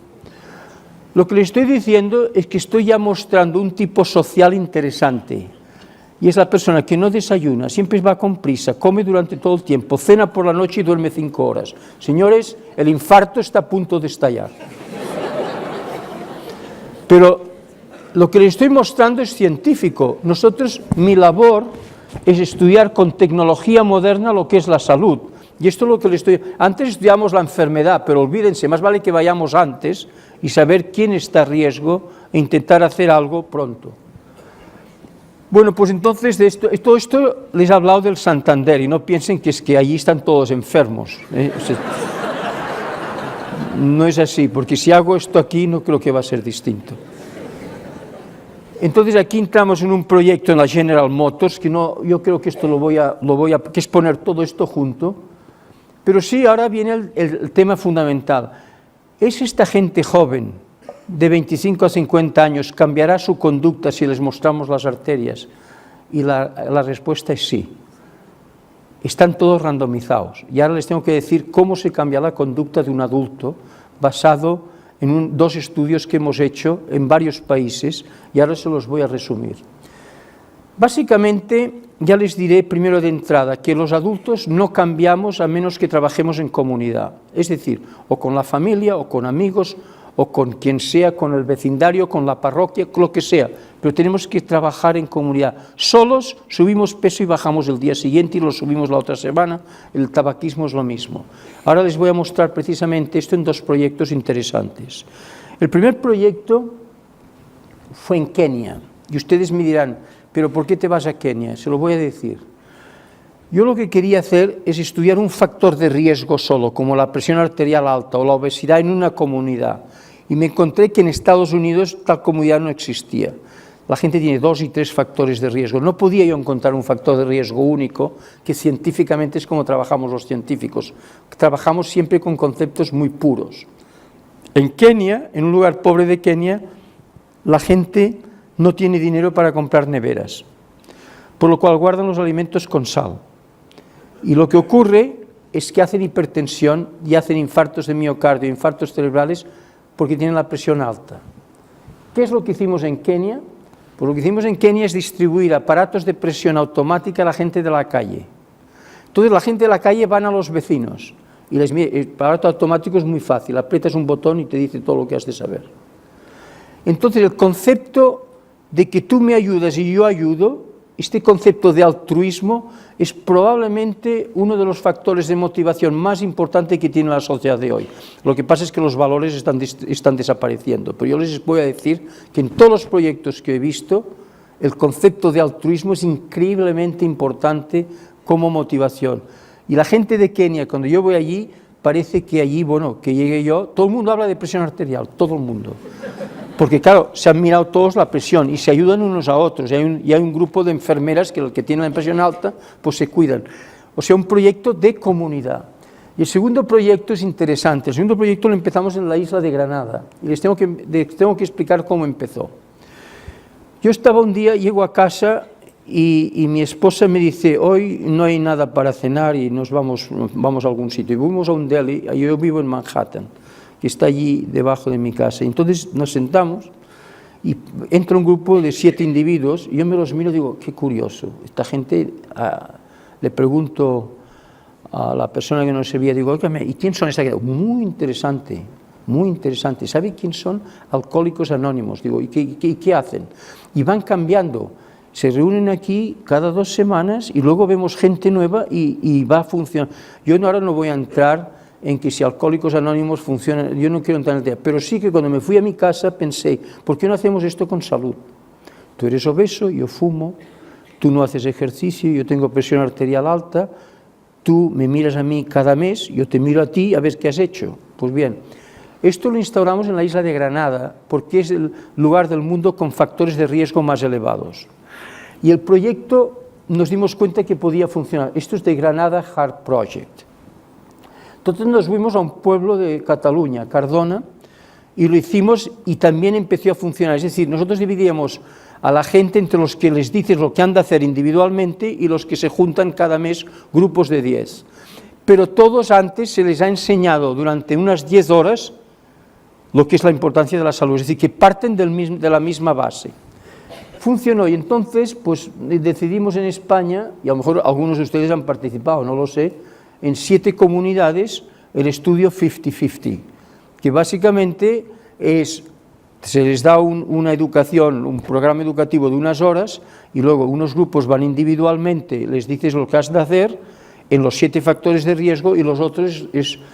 Lo que les estoy diciendo es que estoy ya mostrando un tipo social interesante. Y es la persona que no desayuna, siempre va con prisa, come durante todo el tiempo, cena por la noche y duerme 5 horas. Señores, el infarto está a punto de estallar. Pero lo que les estoy mostrando es científico. Mi labor es estudiar con tecnología moderna lo que es la salud. Y esto es lo que le estoy... Antes estudiamos la enfermedad, pero olvídense, más vale que vayamos antes y saber quién está a riesgo e intentar hacer algo pronto. Bueno, pues entonces todo esto les he hablado del Santander y no piensen que es que allí están todos enfermos. No es así, porque si hago esto aquí no creo que va a ser distinto. Entonces aquí entramos en un proyecto en la General Motors, que no, yo creo que esto lo voy a que es poner todo esto junto. Pero sí, ahora viene el tema fundamental. ¿Es esta gente joven de 25 a 50 años cambiará su conducta si les mostramos las arterias? Y la respuesta es sí. Están todos randomizados. Y ahora les tengo que decir cómo se cambia la conducta de un adulto basado en dos estudios que hemos hecho en varios países, y ahora se los voy a resumir. Básicamente, ya les diré primero de entrada que los adultos no cambiamos a menos que trabajemos en comunidad, es decir, o con la familia, o con amigos, o con quien sea, con el vecindario, con la parroquia, lo que sea, pero tenemos que trabajar en comunidad. Solos subimos peso y bajamos el día siguiente y lo subimos la otra semana, el tabaquismo es lo mismo. Ahora les voy a mostrar precisamente esto en dos proyectos interesantes. El primer proyecto fue en Kenia, y ustedes me dirán, ¿pero por qué te vas a Kenia? Se lo voy a decir. Yo lo que quería hacer es estudiar un factor de riesgo solo, como la presión arterial alta o la obesidad en una comunidad. Y me encontré que en Estados Unidos tal comunidad no existía. La gente tiene 2 y 3 factores de riesgo. No podía yo encontrar un factor de riesgo único, que científicamente es como trabajamos los científicos. Trabajamos siempre con conceptos muy puros. En Kenia, en un lugar pobre de Kenia, la gente no tiene dinero para comprar neveras, por lo cual guardan los alimentos con sal. Y lo que ocurre es que hacen hipertensión y hacen infartos de miocardio, infartos cerebrales, porque tienen la presión alta. ¿Qué es lo que hicimos en Kenia? Pues lo que hicimos en Kenia es distribuir aparatos de presión automática a la gente de la calle. Entonces la gente de la calle van a los vecinos y les mira, el aparato automático es muy fácil, aprietas un botón y te dice todo lo que has de saber. Entonces el concepto de que tú me ayudas y yo ayudo, este concepto de altruismo es probablemente uno de los factores de motivación más importante que tiene la sociedad de hoy. Lo que pasa es que los valores están desapareciendo, pero yo les voy a decir que en todos los proyectos que he visto, el concepto de altruismo es increíblemente importante como motivación. Y la gente de Kenia, cuando yo voy allí, parece que allí, bueno, que llegue yo, todo el mundo habla de presión arterial, todo el mundo. Porque claro, se han mirado todos la presión y se ayudan unos a otros, y hay un grupo de enfermeras que el que tiene la presión alta, pues se cuidan. O sea, un proyecto de comunidad. Y el segundo proyecto es interesante. El segundo proyecto lo empezamos en la isla de Granada, y les tengo que explicar cómo empezó. Yo estaba un día, llego a casa y mi esposa me dice, hoy no hay nada para cenar y nos vamos a algún sitio. Y fuimos a un deli, yo vivo en Manhattan, que está allí debajo de mi casa. Entonces nos sentamos y entra un grupo de 7 individuos y yo me los miro y digo, qué curioso. Esta gente, le pregunto a la persona que nos servía, digo, óigame, ¿y quién son esta gente? Muy interesante, muy interesante. ¿Sabe quién son? Alcohólicos Anónimos. Digo, ¿y qué hacen? Y van cambiando. Se reúnen aquí cada 2 semanas y luego vemos gente nueva y va a funcionar. Yo ahora no voy a entrar en que si Alcohólicos Anónimos funcionan, yo no quiero entrar en el tema, pero sí que cuando me fui a mi casa pensé, ¿por qué no hacemos esto con salud? Tú eres obeso, yo fumo, tú no haces ejercicio, yo tengo presión arterial alta, tú me miras a mí cada mes, yo te miro a ti a ver qué has hecho. Pues bien, esto lo instauramos en la isla de Granada porque es el lugar del mundo con factores de riesgo más elevados. Y el proyecto nos dimos cuenta que podía funcionar. Esto es de Granada Heart Project. Entonces nos fuimos a un pueblo de Cataluña, Cardona, y lo hicimos y también empezó a funcionar. Es decir, nosotros dividíamos a la gente entre los que les dices lo que han de hacer individualmente y los que se juntan cada mes, grupos de 10. Pero todos antes se les ha enseñado durante unas 10 horas lo que es la importancia de la salud, es decir, que parten de la misma base. Funcionó y entonces pues decidimos en España, y a lo mejor algunos de ustedes han participado, no lo sé, en 7 comunidades el estudio 50-50, que básicamente se les da una educación, un programa educativo de unas horas y luego unos grupos van individualmente, les dices lo que has de hacer en los 7 factores de riesgo y los otros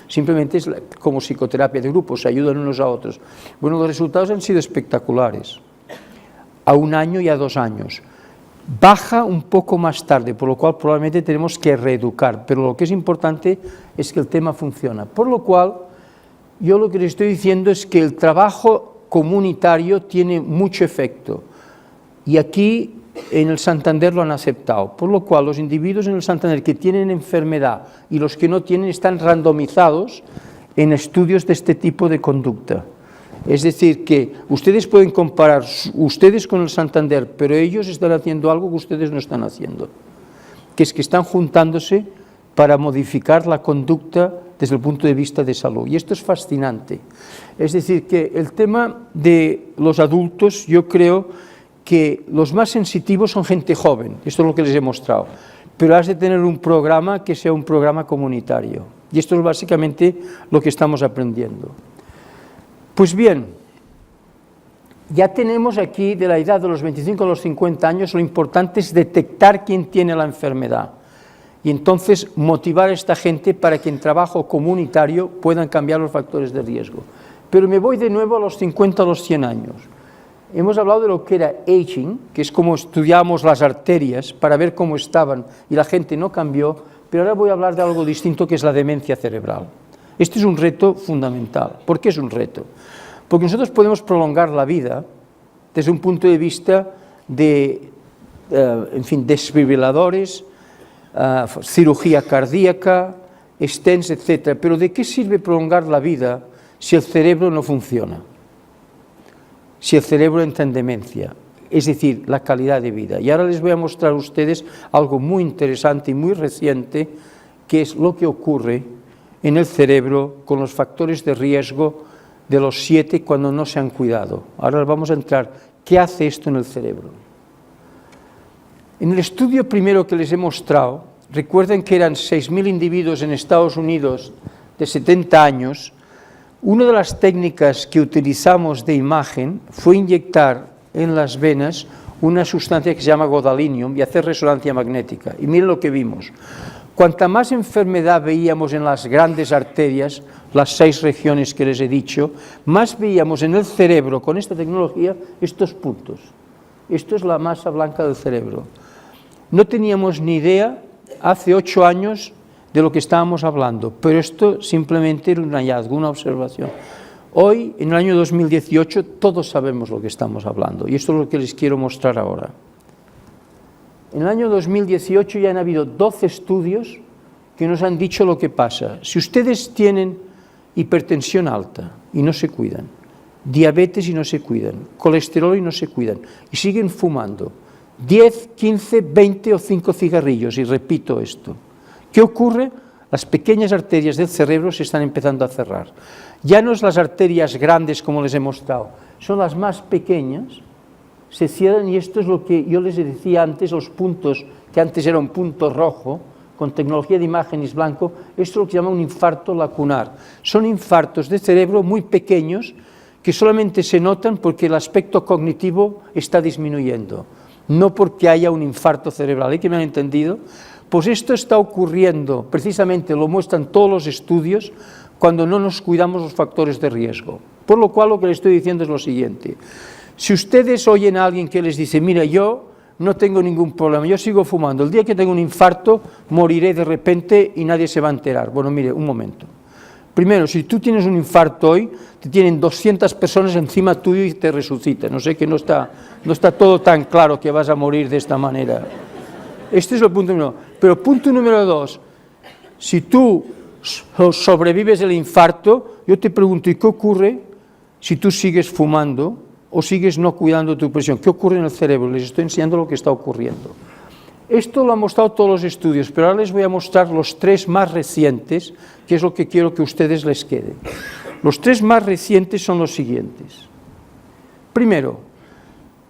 simplemente es como psicoterapia de grupos, se ayudan unos a otros. Bueno, los resultados han sido espectaculares, a 1 año y a 2 años. Baja un poco más tarde, por lo cual probablemente tenemos que reeducar, pero lo que es importante es que el tema funciona. Por lo cual, yo lo que les estoy diciendo es que el trabajo comunitario tiene mucho efecto, y aquí en el Santander lo han aceptado, por lo cual los individuos en el Santander que tienen enfermedad y los que no tienen están randomizados en estudios de este tipo de conducta. Es decir, que ustedes pueden comparar ustedes con el Santander, pero ellos están haciendo algo que ustedes no están haciendo, que es que están juntándose para modificar la conducta desde el punto de vista de salud. Y esto es fascinante. Es decir, que el tema de los adultos, yo creo que los más sensitivos son gente joven, esto es lo que les he mostrado, pero has de tener un programa que sea un programa comunitario. Y esto es básicamente lo que estamos aprendiendo. Pues bien, ya tenemos aquí de la edad de los 25 a los 50 años, lo importante es detectar quién tiene la enfermedad y entonces motivar a esta gente para que en trabajo comunitario puedan cambiar los factores de riesgo. Pero me voy de nuevo a los 50 a los 100 años. Hemos hablado de lo que era aging, que es como estudiamos las arterias para ver cómo estaban y la gente no cambió, pero ahora voy a hablar de algo distinto que es la demencia cerebral. Este es un reto fundamental. ¿Por qué es un reto? Porque nosotros podemos prolongar la vida desde un punto de vista de, desfibriladores, cirugía cardíaca, stents, etc. Pero ¿de qué sirve prolongar la vida si el cerebro no funciona? Si el cerebro entra en demencia, es decir, la calidad de vida. Y ahora les voy a mostrar a ustedes algo muy interesante y muy reciente, que es lo que ocurre en el cerebro con los factores de riesgo de los 7 cuando no se han cuidado. Ahora vamos a entrar, ¿qué hace esto en el cerebro? En el estudio primero que les he mostrado, recuerden que eran 6.000 individuos en Estados Unidos de 70 años, una de las técnicas que utilizamos de imagen fue inyectar en las venas una sustancia que se llama godalinium y hacer resonancia magnética. Y miren lo que vimos. Cuanta más enfermedad veíamos en las grandes arterias, las 6 regiones que les he dicho, más veíamos en el cerebro, con esta tecnología, estos puntos. Esto es la masa blanca del cerebro. No teníamos ni idea, hace 8 años, de lo que estábamos hablando, pero esto simplemente era un hallazgo, una observación. Hoy, en el año 2018, todos sabemos lo que estamos hablando, y esto es lo que les quiero mostrar ahora. En el año 2018 ya han habido 12 estudios que nos han dicho lo que pasa. Si ustedes tienen hipertensión alta y no se cuidan, diabetes y no se cuidan, colesterol y no se cuidan, y siguen fumando 10, 15, 20 o 5 cigarrillos, y repito esto, ¿qué ocurre? Las pequeñas arterias del cerebro se están empezando a cerrar. Ya no es las arterias grandes como les he mostrado, son las más pequeñas, se cierran, y esto es lo que yo les decía antes, los puntos, que antes era un punto rojo, con tecnología de imágenes blanco, esto es lo que se llama un infarto lacunar. Son infartos de cerebro muy pequeños que solamente se notan porque el aspecto cognitivo está disminuyendo, no porque haya un infarto cerebral. ¿Que me han entendido? Pues esto está ocurriendo, precisamente lo muestran todos los estudios, cuando no nos cuidamos los factores de riesgo. Por lo cual lo que les estoy diciendo es lo siguiente. Si ustedes oyen a alguien que les dice, mira, yo no tengo ningún problema, yo sigo fumando, el día que tengo un infarto moriré de repente y nadie se va a enterar. Bueno, mire, un momento. Primero, si tú tienes un infarto hoy, te tienen 200 personas encima tuyo y te resucitan. No sé, que no está todo tan claro que vas a morir de esta manera. Este es el punto número 1. Pero punto número 2, si tú sobrevives el infarto, yo te pregunto, ¿y qué ocurre si tú sigues fumando o sigues no cuidando tu presión? ¿Qué ocurre en el cerebro? Les estoy enseñando lo que está ocurriendo. Esto lo han mostrado todos los estudios, pero ahora les voy a mostrar los 3 más recientes, que es lo que quiero que a ustedes les quede. Los 3 más recientes son los siguientes. Primero,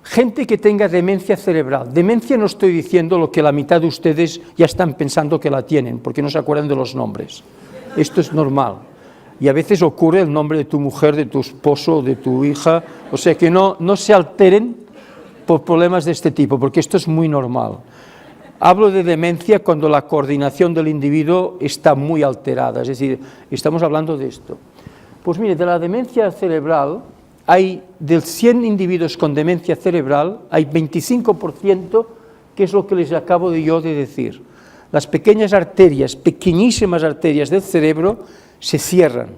gente que tenga demencia cerebral. Demencia no estoy diciendo lo que la mitad de ustedes ya están pensando que la tienen, porque no se acuerdan de los nombres. Esto es normal. Y a veces ocurre el nombre de tu mujer, de tu esposo, de tu hija. O sea que no se alteren por problemas de este tipo, porque esto es muy normal. Hablo de demencia cuando la coordinación del individuo está muy alterada, es decir, estamos hablando de esto. Pues mire, de la demencia cerebral, hay del 100 individuos con demencia cerebral, hay 25%, que es lo que les acabo yo de decir. Las pequeñas arterias, pequeñísimas arterias del cerebro, se cierran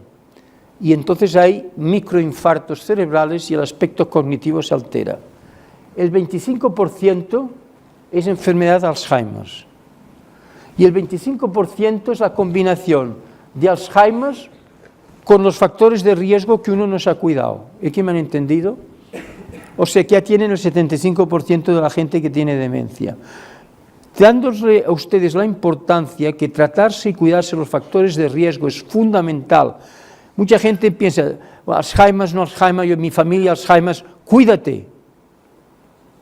y entonces hay microinfartos cerebrales y el aspecto cognitivo se altera. El 25% es enfermedad de Alzheimer y el 25% es la combinación de Alzheimer con los factores de riesgo que uno no se ha cuidado. ¿Es que me han entendido? O sea, que ya tienen el 75% de la gente que tiene demencia. Dándole a ustedes la importancia que tratarse y cuidarse los factores de riesgo es fundamental. Mucha gente piensa, Alzheimer, no Alzheimer, yo, mi familia Alzheimer, cuídate.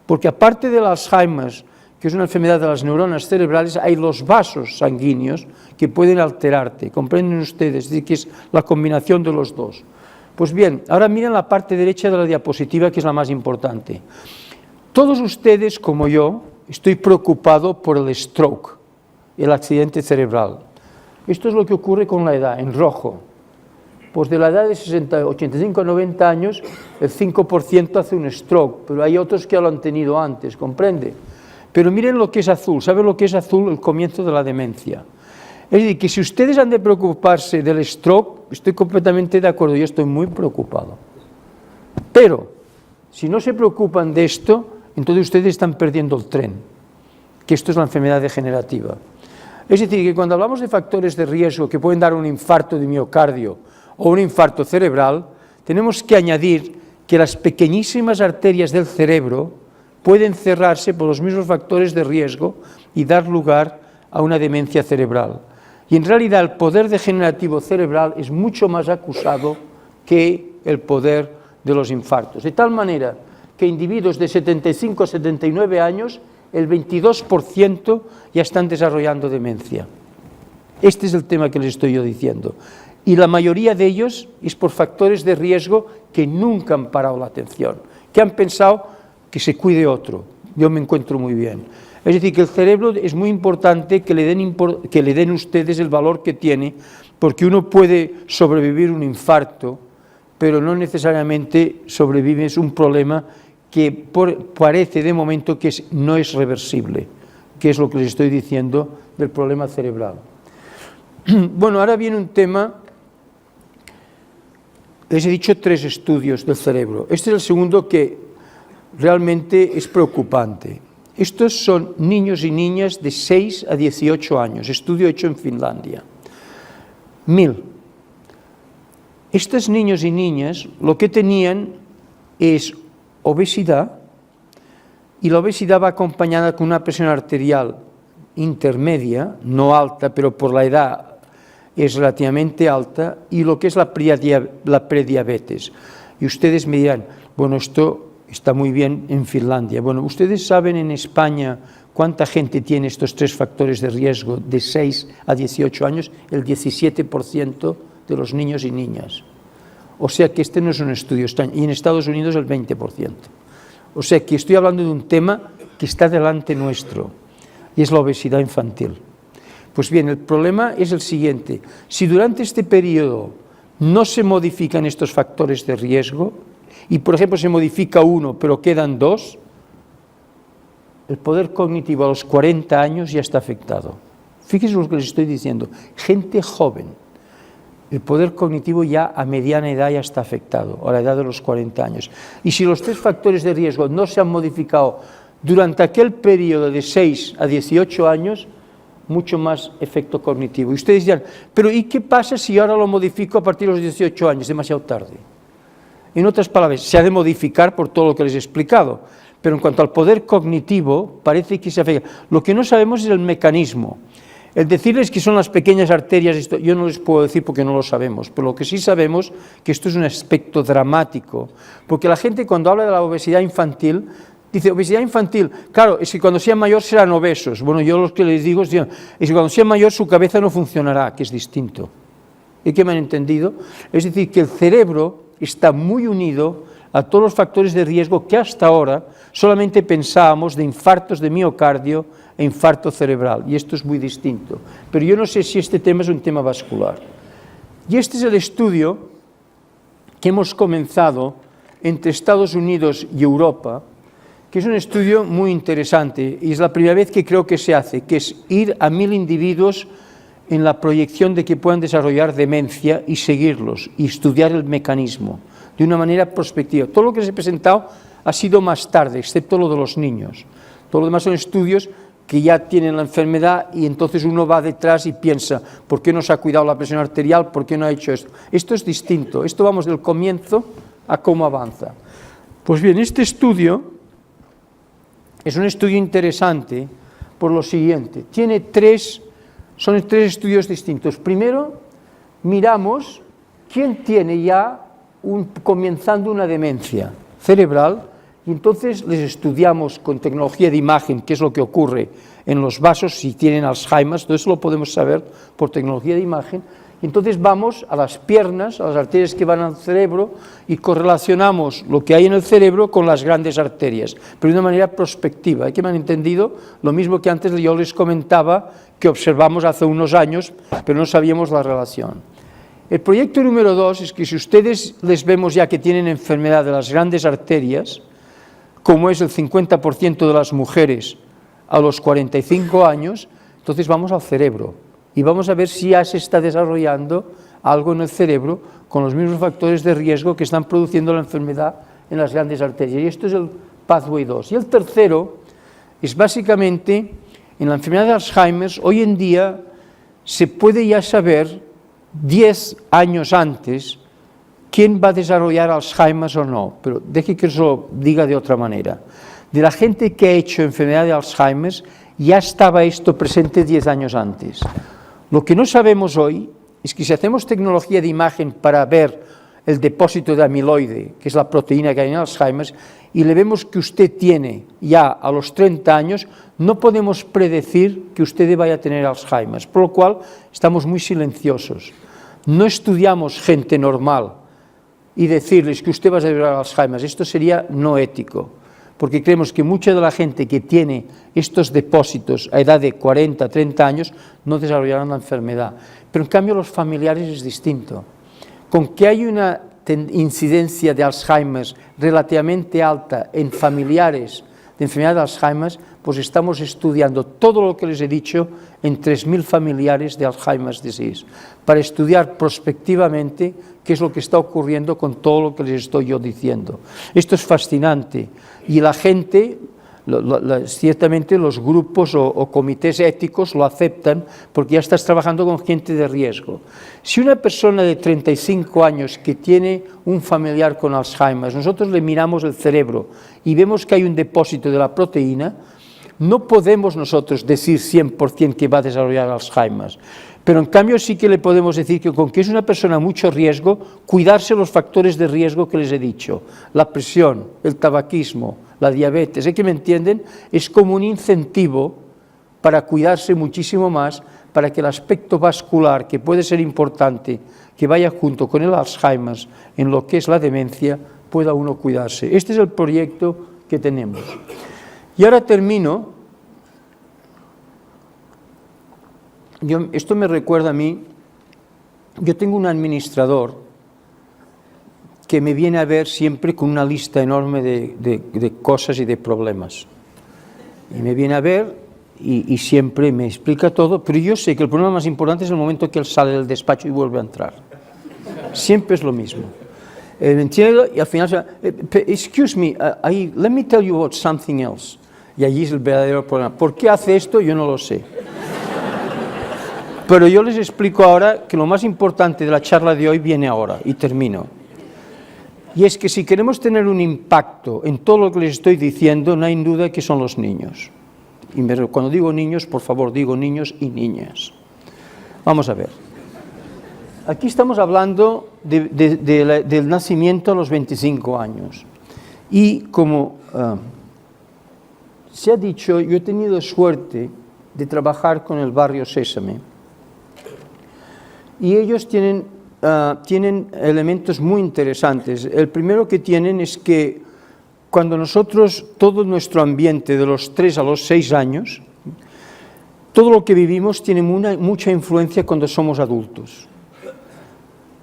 Porque aparte del Alzheimer, que es una enfermedad de las neuronas cerebrales, hay los vasos sanguíneos que pueden alterarte. ¿Comprenden ustedes? Es decir, que es la combinación de los dos. Pues bien, ahora miren la parte derecha de la diapositiva, que es la más importante. Todos ustedes, como yo, estoy preocupado por el stroke, el accidente cerebral. Esto es lo que ocurre con la edad, en rojo. Pues de la edad de 85 a 90 años, el 5% hace un stroke, pero hay otros que ya lo han tenido antes, ¿comprende? Pero miren lo que es azul. ¿Saben lo que es azul? El comienzo de la demencia. Es decir, que si ustedes han de preocuparse del stroke, estoy completamente de acuerdo, yo estoy muy preocupado. Pero, si no se preocupan de esto, entonces ustedes están perdiendo el tren, que esto es la enfermedad degenerativa. Es decir, que cuando hablamos de factores de riesgo que pueden dar un infarto de miocardio o un infarto cerebral, tenemos que añadir que las pequeñísimas arterias del cerebro pueden cerrarse por los mismos factores de riesgo y dar lugar a una demencia cerebral. Y en realidad el poder degenerativo cerebral es mucho más acusado que el poder de los infartos. De tal manera que individuos de 75 a 79 años, el 22% ya están desarrollando demencia. Este es el tema que les estoy yo diciendo. Y la mayoría de ellos es por factores de riesgo que nunca han parado la atención, que han pensado que se cuide otro. Yo me encuentro muy bien. Es decir, que el cerebro es muy importante que le den ustedes el valor que tiene, porque uno puede sobrevivir un infarto, pero no necesariamente sobrevive, es un problema que parece de momento que no es reversible, que es lo que les estoy diciendo del problema cerebral. Bueno, ahora viene un tema, les he dicho 3 estudios del cerebro. Este es el segundo que realmente es preocupante. Estos son niños y niñas de 6 a 18 años, estudio hecho en Finlandia. 1000. Estos niños y niñas lo que tenían es obesidad, y la obesidad va acompañada con una presión arterial intermedia, no alta, pero por la edad es relativamente alta, y lo que es la prediabetes. Y ustedes me dirán, bueno, esto está muy bien en Finlandia. Bueno, ¿ustedes saben en España cuánta gente tiene estos 3 factores de riesgo de 6 a 18 años? El 17% de los niños y niñas. O sea que este no es un estudio extraño. Y en Estados Unidos el 20%. O sea que estoy hablando de un tema que está delante nuestro, y es la obesidad infantil. Pues bien, el problema es el siguiente. Si durante este periodo no se modifican estos factores de riesgo, y por ejemplo se modifica uno, pero quedan 2, el poder cognitivo a los 40 años ya está afectado. Fíjense lo que les estoy diciendo. Gente joven, el poder cognitivo ya a mediana edad ya está afectado, a la edad de los 40 años. Y si los 3 factores de riesgo no se han modificado durante aquel periodo de 6 a 18 años, mucho más efecto cognitivo. Y ustedes dirán, pero ¿y qué pasa si ahora lo modifico a partir de los 18 años? Demasiado tarde. En otras palabras, se ha de modificar por todo lo que les he explicado, pero en cuanto al poder cognitivo, parece que se afecta. Lo que no sabemos es el mecanismo. El decirles que son las pequeñas arterias, yo no les puedo decir porque no lo sabemos, pero lo que sí sabemos que esto es un aspecto dramático, porque la gente cuando habla de la obesidad infantil, dice, obesidad infantil, claro, es que cuando sean mayor serán obesos. Bueno, yo lo que les digo es que cuando sean mayor su cabeza no funcionará, que es distinto. ¿Y qué me han entendido? Es decir, que el cerebro está muy unido a todos los factores de riesgo que hasta ahora solamente pensábamos de infartos de miocardio e infarto cerebral, y esto es muy distinto. Pero yo no sé si este tema es un tema vascular. Y este es el estudio que hemos comenzado entre Estados Unidos y Europa, que es un estudio muy interesante, y es la primera vez que creo que se hace, que es ir a 1000 individuos en la proyección de que puedan desarrollar demencia y seguirlos y estudiar el mecanismo de una manera prospectiva. Todo lo que les he presentado ha sido más tarde, excepto lo de los niños. Todo lo demás son estudios que ya tienen la enfermedad y entonces uno va detrás y piensa, ¿por qué no se ha cuidado la presión arterial? ¿Por qué no ha hecho esto? Esto es distinto, esto vamos del comienzo a cómo avanza. Pues bien, este estudio es un estudio interesante por lo siguiente, son tres estudios distintos. Primero, miramos quién tiene ya comenzando una demencia cerebral y entonces les estudiamos con tecnología de imagen qué es lo que ocurre en los vasos si tienen Alzheimer, todo eso lo podemos saber por tecnología de imagen. Y entonces vamos a las piernas, a las arterias que van al cerebro y correlacionamos lo que hay en el cerebro con las grandes arterias, pero de una manera prospectiva. Hay que me han entendido lo mismo que antes yo les comentaba que observamos hace unos años, pero no sabíamos la relación. El proyecto número 2 es que si ustedes les vemos ya que tienen enfermedad de las grandes arterias, como es el 50% de las mujeres a los 45 años, entonces vamos al cerebro y vamos a ver si ya se está desarrollando algo en el cerebro con los mismos factores de riesgo que están produciendo la enfermedad en las grandes arterias. Y esto es el Pathway 2. Y el tercero es básicamente, en la enfermedad de Alzheimer, hoy en día se puede ya saber 10 años antes quién va a desarrollar Alzheimer o no, pero deje que os lo diga de otra manera. De la gente que ha hecho enfermedad de Alzheimer, ya estaba esto presente 10 años antes. Lo que no sabemos hoy es que si hacemos tecnología de imagen para ver el depósito de amiloide, que es la proteína que hay en Alzheimer, y le vemos que usted tiene ya a los 30 años, no podemos predecir que usted vaya a tener Alzheimer, por lo cual estamos muy silenciosos. No estudiamos gente normal y decirles que usted va a desarrollar Alzheimer, esto sería no ético, porque creemos que mucha de la gente que tiene estos depósitos a edad de 40, 30 años no desarrollarán la enfermedad. Pero en cambio los familiares es distinto. Con que hay una incidencia de Alzheimer relativamente alta en familiares de enfermedad de Alzheimer, pues estamos estudiando todo lo que les he dicho en 3.000 familiares de Alzheimer's disease, para estudiar prospectivamente qué es lo que está ocurriendo con todo lo que les estoy yo diciendo. Esto es fascinante y la gente, ciertamente los grupos o comités éticos lo aceptan porque ya estás trabajando con gente de riesgo. Si una persona de 35 años que tiene un familiar con Alzheimer, nosotros le miramos el cerebro y vemos que hay un depósito de la proteína, no podemos nosotros decir 100% que va a desarrollar Alzheimer, pero en cambio sí que le podemos decir que con que es una persona a mucho riesgo, cuidarse los factores de riesgo que les he dicho, la presión, el tabaquismo, la diabetes, ¿es que me entienden? Es como un incentivo para cuidarse muchísimo más, para que el aspecto vascular, que puede ser importante, que vaya junto con el Alzheimer en lo que es la demencia, pueda uno cuidarse. Este es el proyecto que tenemos. Y ahora termino. Esto me recuerda a mí, yo tengo un administrador que me viene a ver siempre con una lista enorme de cosas y de problemas. Y me viene a ver y siempre me explica todo, pero yo sé que el problema más importante es el momento que él sale del despacho y vuelve a entrar. Siempre es lo mismo. ¿Entiendes? Y al final, excuse me, let me tell you about something else. Y allí es el verdadero problema. ¿Por qué hace esto? Yo no lo sé. Pero yo les explico ahora que lo más importante de la charla de hoy viene ahora, y termino. Y es que si queremos tener un impacto en todo lo que les estoy diciendo, no hay duda que son los niños. Y cuando digo niños, por favor, digo niños y niñas. Vamos a ver. Aquí estamos hablando del nacimiento a los 25 años. Y como se ha dicho, yo he tenido suerte de trabajar con el barrio Sésame. Y ellos tienen elementos muy interesantes. El primero que tienen es que cuando nosotros, todo nuestro ambiente de los 3 a los 6 años, todo lo que vivimos tiene mucha influencia cuando somos adultos.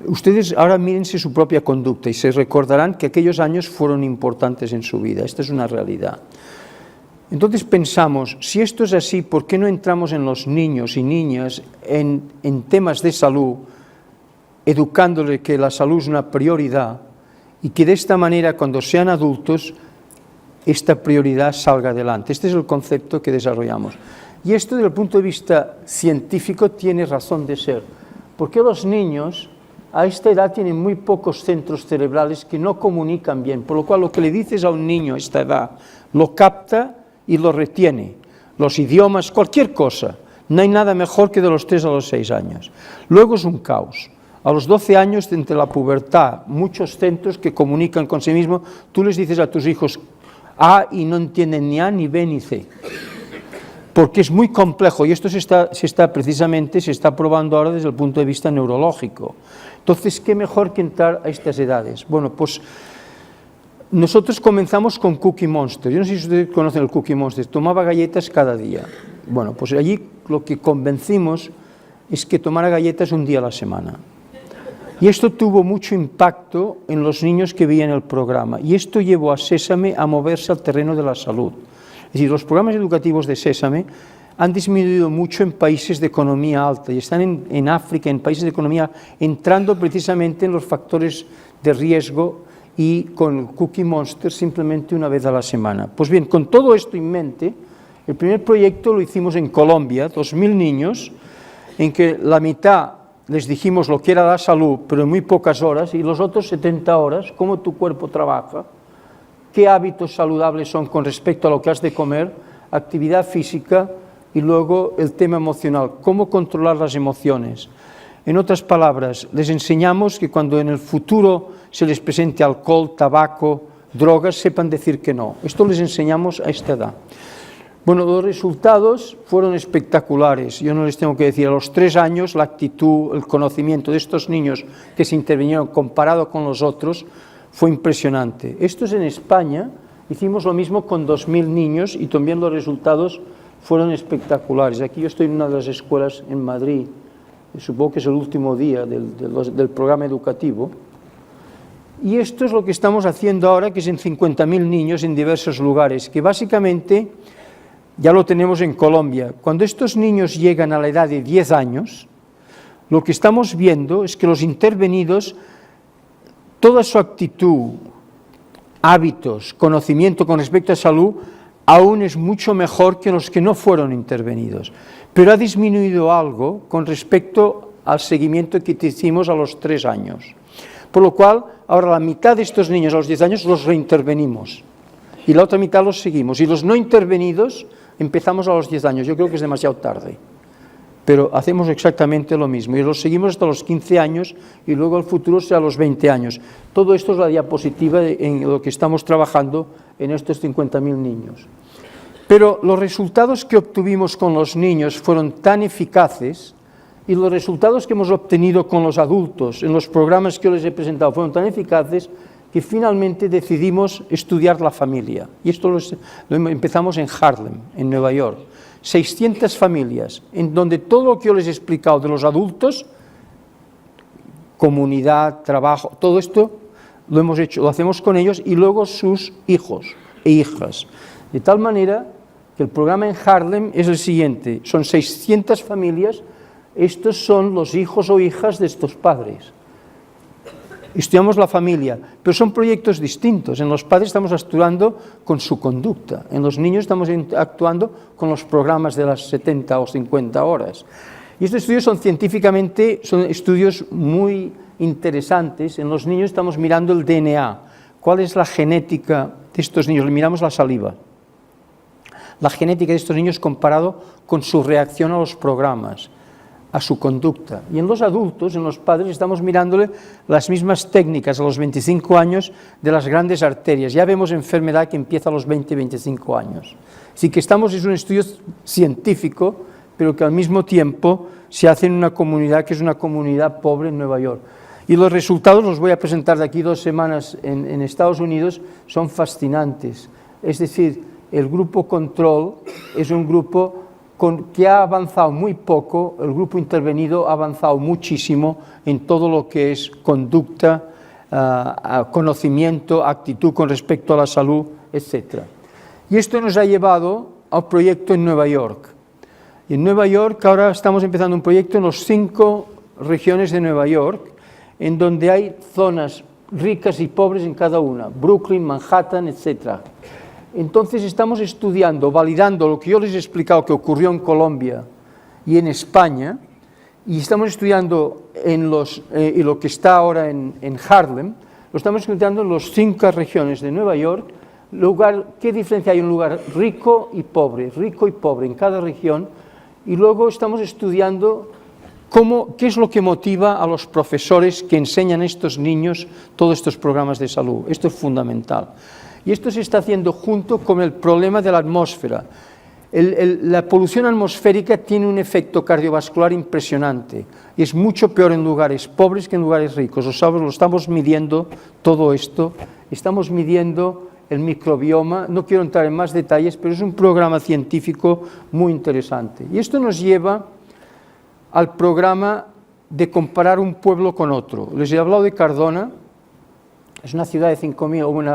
Ustedes ahora mírense su propia conducta y se recordarán que aquellos años fueron importantes en su vida. Esta es una realidad. Entonces pensamos, si esto es así, ¿por qué no entramos en los niños y niñas en temas de salud, educándoles que la salud es una prioridad y que de esta manera, cuando sean adultos, esta prioridad salga adelante. Este es el concepto que desarrollamos. Y esto, desde el punto de vista científico, tiene razón de ser, porque los niños a esta edad tienen muy pocos centros cerebrales que no comunican bien, por lo cual lo que le dices a un niño a esta edad lo capta y lo retiene. Los idiomas, cualquier cosa, no hay nada mejor que de los 3 a los 6 años. Luego es un caos. A los 12 años, entre la pubertad, muchos centros que comunican con sí mismos, tú les dices a tus hijos A y no entienden ni A, ni B, ni C. Porque es muy complejo y esto se está probando ahora desde el punto de vista neurológico. Entonces, ¿qué mejor que entrar a estas edades? Bueno, pues nosotros comenzamos con Cookie Monster. Yo no sé si ustedes conocen el Cookie Monster. Tomaba galletas cada día. Bueno, pues allí lo que convencimos es que tomara galletas un día a la semana. Y esto tuvo mucho impacto en los niños que veían el programa. Y esto llevó a Sésame a moverse al terreno de la salud. Es decir, los programas educativos de Sésame han disminuido mucho en países de economía alta y están en África, en países de economía, entrando precisamente en los factores de riesgo y con Cookie Monster simplemente una vez a la semana. Pues bien, con todo esto en mente, el primer proyecto lo hicimos en Colombia, 2.000 niños, en que la mitad les dijimos lo que era la salud, pero en muy pocas horas, y los otros 70 horas, cómo tu cuerpo trabaja, qué hábitos saludables son con respecto a lo que has de comer, actividad física y luego el tema emocional, cómo controlar las emociones. En otras palabras, les enseñamos que cuando en el futuro se les presente alcohol, tabaco, drogas, sepan decir que no. Esto les enseñamos a esta edad. Bueno, los resultados fueron espectaculares. Yo no les tengo que decir, a los 3 años la actitud, el conocimiento de estos niños que se intervinieron comparado con los otros fue impresionante. Esto es en España, hicimos lo mismo con 2.000 niños y también los resultados fueron espectaculares. Aquí yo estoy en una de las escuelas en Madrid, supongo que es el último día del programa educativo, y esto es lo que estamos haciendo ahora, que es en 50.000 niños en diversos lugares, que básicamente ya lo tenemos en Colombia. Cuando estos niños llegan a la edad de 10 años, lo que estamos viendo es que los intervenidos, toda su actitud, hábitos, conocimiento con respecto a salud, aún es mucho mejor que los que no fueron intervenidos. Pero ha disminuido algo con respecto al seguimiento que hicimos a los 3 años. Por lo cual, ahora la mitad de estos niños a los 10 años los reintervenimos y la otra mitad los seguimos. Y los no intervenidos empezamos a los 10 años. Yo creo que es demasiado tarde, pero hacemos exactamente lo mismo y los seguimos hasta los 15 años y luego el futuro será a los 20 años. Todo esto es la diapositiva en lo que estamos trabajando en estos 50.000 niños. Pero los resultados que obtuvimos con los niños fueron tan eficaces y los resultados que hemos obtenido con los adultos en los programas que yo les he presentado fueron tan eficaces que finalmente decidimos estudiar la familia. Y esto lo empezamos en Harlem, en Nueva York. 600 familias, en donde todo lo que yo les he explicado de los adultos, comunidad, trabajo, todo esto lo hemos hecho, lo hacemos con ellos y luego sus hijos e hijas. De tal manera que el programa en Harlem es el siguiente, son 600 familias, estos son los hijos o hijas de estos padres. Estudiamos la familia, pero son proyectos distintos. En los padres estamos actuando con su conducta, en los niños estamos actuando con los programas de las 70 o 50 horas. Y estos estudios son científicamente, son estudios muy interesantes. En los niños estamos mirando el DNA. ¿Cuál es la genética de estos niños? Le miramos la saliva. La genética de estos niños comparado con su reacción a los programas, a su conducta. Y en los adultos, en los padres, estamos mirándole las mismas técnicas a los 25 años de las grandes arterias. Ya vemos enfermedad que empieza a los 20-25 años. Así que es un estudio científico, pero que al mismo tiempo se hace en una comunidad que es una comunidad pobre en Nueva York. Y los resultados los voy a presentar de aquí 2 semanas en Estados Unidos, son fascinantes. Es decir, el grupo control es un grupo que ha avanzado muy poco, el grupo intervenido ha avanzado muchísimo en todo lo que es conducta, conocimiento, actitud con respecto a la salud, etc. Y esto nos ha llevado a un proyecto en Nueva York. Y en Nueva York ahora estamos empezando un proyecto en las 5 regiones de Nueva York, en donde hay zonas ricas y pobres en cada una, Brooklyn, Manhattan, etc. Entonces estamos estudiando, validando lo que yo les he explicado que ocurrió en Colombia y en España, y estamos estudiando y lo que está ahora en Harlem, lo estamos estudiando en las 5 regiones de Nueva York, qué diferencia hay en un lugar rico y pobre en cada región, y luego estamos estudiando qué es lo que motiva a los profesores que enseñan a estos niños todos estos programas de salud. Esto es fundamental. Y esto se está haciendo junto con el problema de la atmósfera. La polución atmosférica tiene un efecto cardiovascular impresionante y es mucho peor en lugares pobres que en lugares ricos. Lo estamos midiendo todo esto, estamos midiendo el microbioma, no quiero entrar en más detalles, pero es un programa científico muy interesante. Y esto nos lleva al programa de comparar un pueblo con otro. Les he hablado de Cardona, es una ciudad de 5.000, o un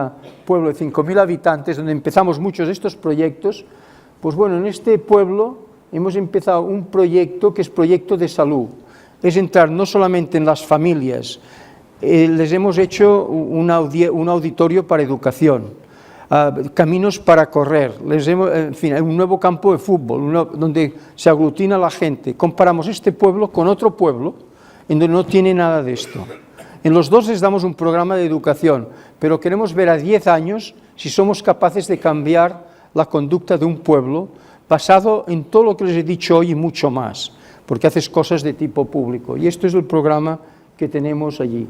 pueblo de 5.000 habitantes, donde empezamos muchos de estos proyectos. Pues bueno, en este pueblo hemos empezado un proyecto que es proyecto de salud. Es entrar no solamente en las familias, les hemos hecho un auditorio para educación, caminos para correr, en fin, un nuevo campo de fútbol, donde se aglutina la gente. Comparamos este pueblo con otro pueblo en donde no tiene nada de esto. En los dos les damos un programa de educación, pero queremos ver a 10 años si somos capaces de cambiar la conducta de un pueblo basado en todo lo que les he dicho hoy y mucho más, porque haces cosas de tipo público. Y esto es el programa que tenemos allí.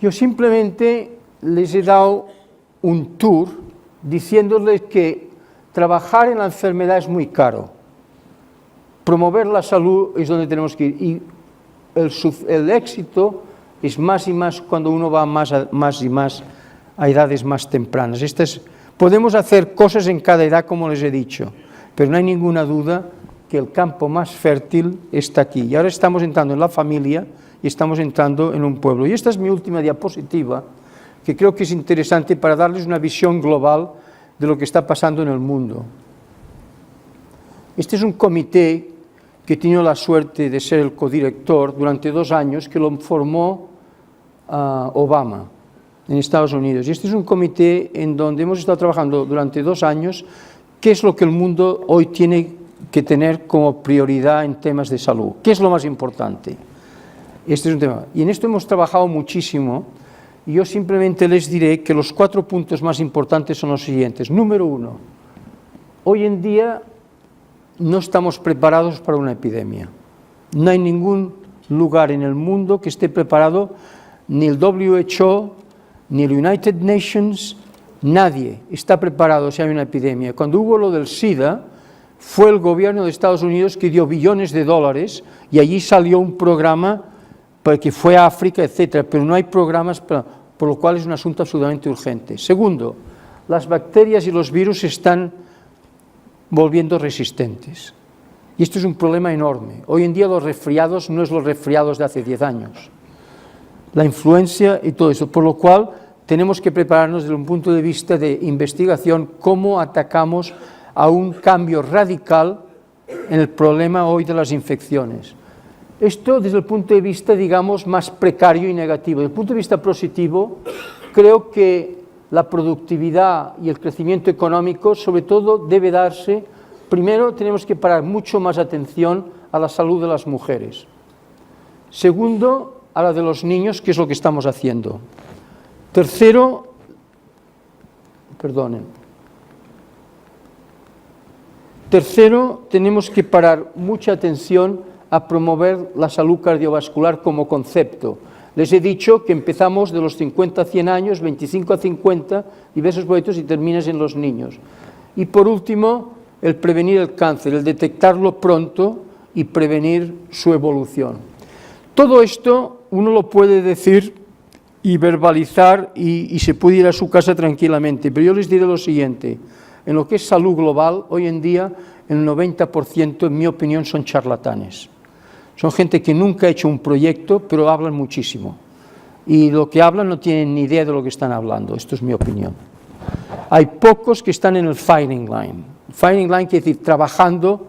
Yo simplemente les he dado un tour diciéndoles que trabajar en la enfermedad es muy caro. Promover la salud es donde tenemos que ir. Y el éxito es más y más cuando uno va más y más a edades más tempranas. Podemos hacer cosas en cada edad, como les he dicho, pero no hay ninguna duda que el campo más fértil está aquí. Y ahora estamos entrando en la familia y estamos entrando en un pueblo. Y esta es mi última diapositiva, que creo que es interesante para darles una visión global de lo que está pasando en el mundo. Este es un comité que he tenido la suerte de ser el codirector durante 2 años, que lo formó Obama en Estados Unidos. Y este es un comité en donde hemos estado trabajando durante 2 años qué es lo que el mundo hoy tiene que tener como prioridad en temas de salud. ¿Qué es lo más importante? Este es un tema. Y en esto hemos trabajado muchísimo, y yo simplemente les diré que los 4 puntos más importantes son los siguientes. Número 1, hoy en día no estamos preparados para una epidemia. No hay ningún lugar en el mundo que esté preparado, ni el WHO, ni el United Nations, nadie está preparado si hay una epidemia. Cuando hubo lo del SIDA, fue el gobierno de Estados Unidos que dio billones de dólares y allí salió un programa para que fue a África, etcétera, pero no hay programas, por lo cual es un asunto absolutamente urgente. Segundo, las bacterias y los virus se están volviendo resistentes. Y esto es un problema enorme. Hoy en día los resfriados no es los resfriados de hace 10 años. La influencia y todo eso, por lo cual tenemos que prepararnos desde un punto de vista de investigación cómo atacamos a un cambio radical en el problema hoy de las infecciones. Esto desde el punto de vista, digamos, más precario y negativo. Desde el punto de vista positivo, creo que la productividad y el crecimiento económico, sobre todo, debe darse. Primero, tenemos que parar mucho más atención a la salud de las mujeres. Segundo, a la de los niños, que es lo que estamos haciendo. Tercero, tenemos que parar mucha atención a promover la salud cardiovascular como concepto. Les he dicho que empezamos de los 50 a 100 años, 25 a 50, diversos proyectos y terminas en los niños. Y por último, el prevenir el cáncer, el detectarlo pronto y prevenir su evolución. Todo esto uno lo puede decir y verbalizar y se puede ir a su casa tranquilamente, pero yo les diré lo siguiente, en lo que es salud global, hoy en día el 90%, en mi opinión, son charlatanes. Son gente que nunca ha hecho un proyecto, pero hablan muchísimo. Y lo que hablan no tienen ni idea de lo que están hablando, esto es mi opinión. Hay pocos que están en el firing line. Firing line quiere decir trabajando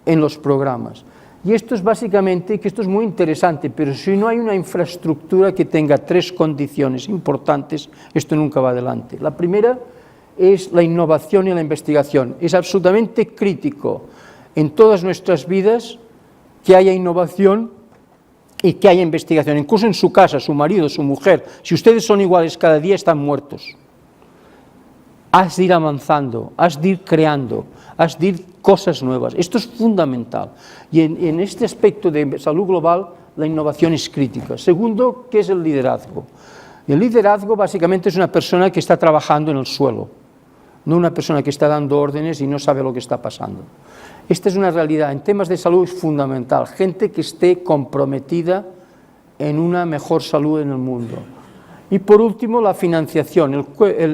en los programas. Y esto es básicamente, que esto es muy interesante, pero si no hay una infraestructura que tenga 3 condiciones importantes, esto nunca va adelante. La primera es la innovación y la investigación. Es absolutamente crítico en todas nuestras vidas que haya innovación y que haya investigación. Incluso en su casa, su marido, su mujer, si ustedes son iguales cada día, están muertos. Has de ir avanzando, has de ir creando, has de ir cosas nuevas. Esto es fundamental. Y en este aspecto de salud global, la innovación es crítica. Segundo, ¿qué es el liderazgo? El liderazgo básicamente es una persona que está trabajando en el suelo, no una persona que está dando órdenes y no sabe lo que está pasando. Esta es una realidad. En temas de salud es fundamental. Gente que esté comprometida en una mejor salud en el mundo. Y por último, la financiación.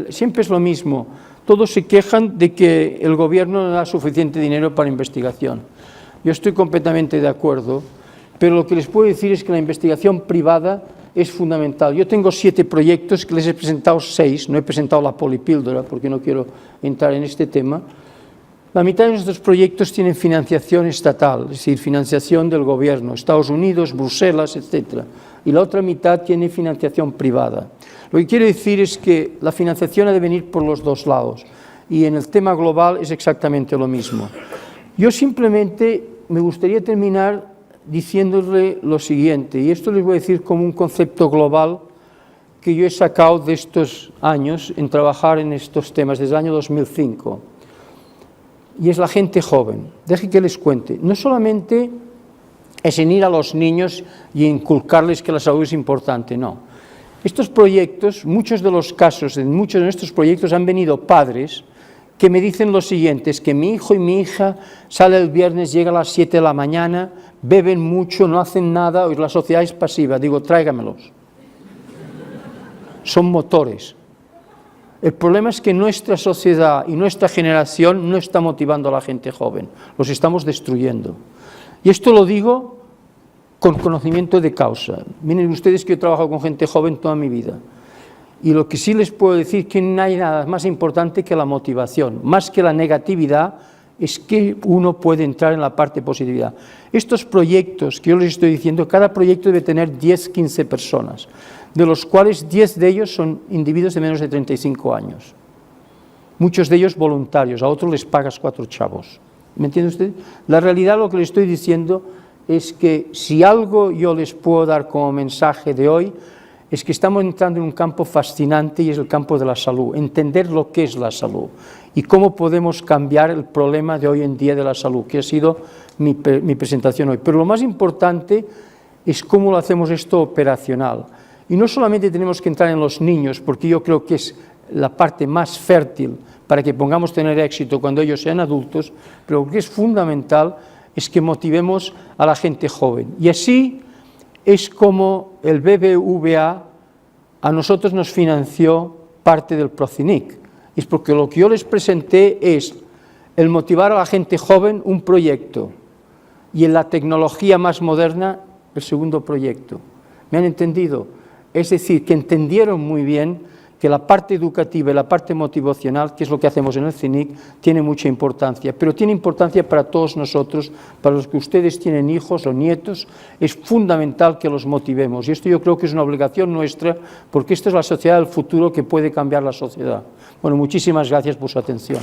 Siempre es lo mismo. Todos se quejan de que el gobierno no da suficiente dinero para investigación. Yo estoy completamente de acuerdo, pero lo que les puedo decir es que la investigación privada es fundamental. Yo tengo 7 proyectos que les he presentado 6, no he presentado la polipíldora porque no quiero entrar en este tema. La mitad de nuestros proyectos tienen financiación estatal, es decir, financiación del gobierno, Estados Unidos, Bruselas, etc. Y la otra mitad tiene financiación privada. Lo que quiero decir es que la financiación ha de venir por los dos lados y en el tema global es exactamente lo mismo. Yo simplemente me gustaría terminar diciéndole lo siguiente, y esto les voy a decir como un concepto global que yo he sacado de estos años en trabajar en estos temas, desde el año 2005, y es la gente joven. Deje que les cuente, no solamente es en ir a los niños y inculcarles que la salud es importante, no. Estos proyectos, muchos de los casos, en muchos de estos proyectos han venido padres que me dicen lo siguiente, es que mi hijo y mi hija sale el viernes, llega a las 7 de la mañana, beben mucho, no hacen nada, la sociedad es pasiva. Digo, tráigamelos. Son motores. El problema es que nuestra sociedad y nuestra generación no está motivando a la gente joven, los estamos destruyendo. Y esto lo digo con conocimiento de causa. Miren ustedes que yo he trabajado con gente joven toda mi vida. Y lo que sí les puedo decir es que no hay nada más importante que la motivación, más que la negatividad, es que uno puede entrar en la parte de positividad. Estos proyectos que yo les estoy diciendo, cada proyecto debe tener 10, 15 personas, de los cuales 10 de ellos son individuos de menos de 35 años. Muchos de ellos voluntarios, a otros les pagas 4 chavos. ¿Me entiende usted? La realidad, lo que les estoy diciendo es que si algo yo les puedo dar como mensaje de hoy, es que estamos entrando en un campo fascinante y es el campo de la salud, entender lo que es la salud y cómo podemos cambiar el problema de hoy en día de la salud, que ha sido mi presentación hoy. Pero lo más importante es cómo lo hacemos esto operacional. Y no solamente tenemos que entrar en los niños, porque yo creo que es la parte más fértil para que podamos tener éxito cuando ellos sean adultos, pero lo que es fundamental es que motivemos a la gente joven. Y así es como el BBVA a nosotros nos financió parte del Procinic. Es porque lo que yo les presenté es el motivar a la gente joven un proyecto y en la tecnología más moderna el segundo proyecto. ¿Me han entendido? Es decir, que entendieron muy bien que la parte educativa y la parte motivacional, que es lo que hacemos en el CINIC, tiene mucha importancia, pero tiene importancia para todos nosotros, para los que ustedes tienen hijos o nietos, es fundamental que los motivemos, y esto yo creo que es una obligación nuestra, porque esta es la sociedad del futuro que puede cambiar la sociedad. Bueno, muchísimas gracias por su atención.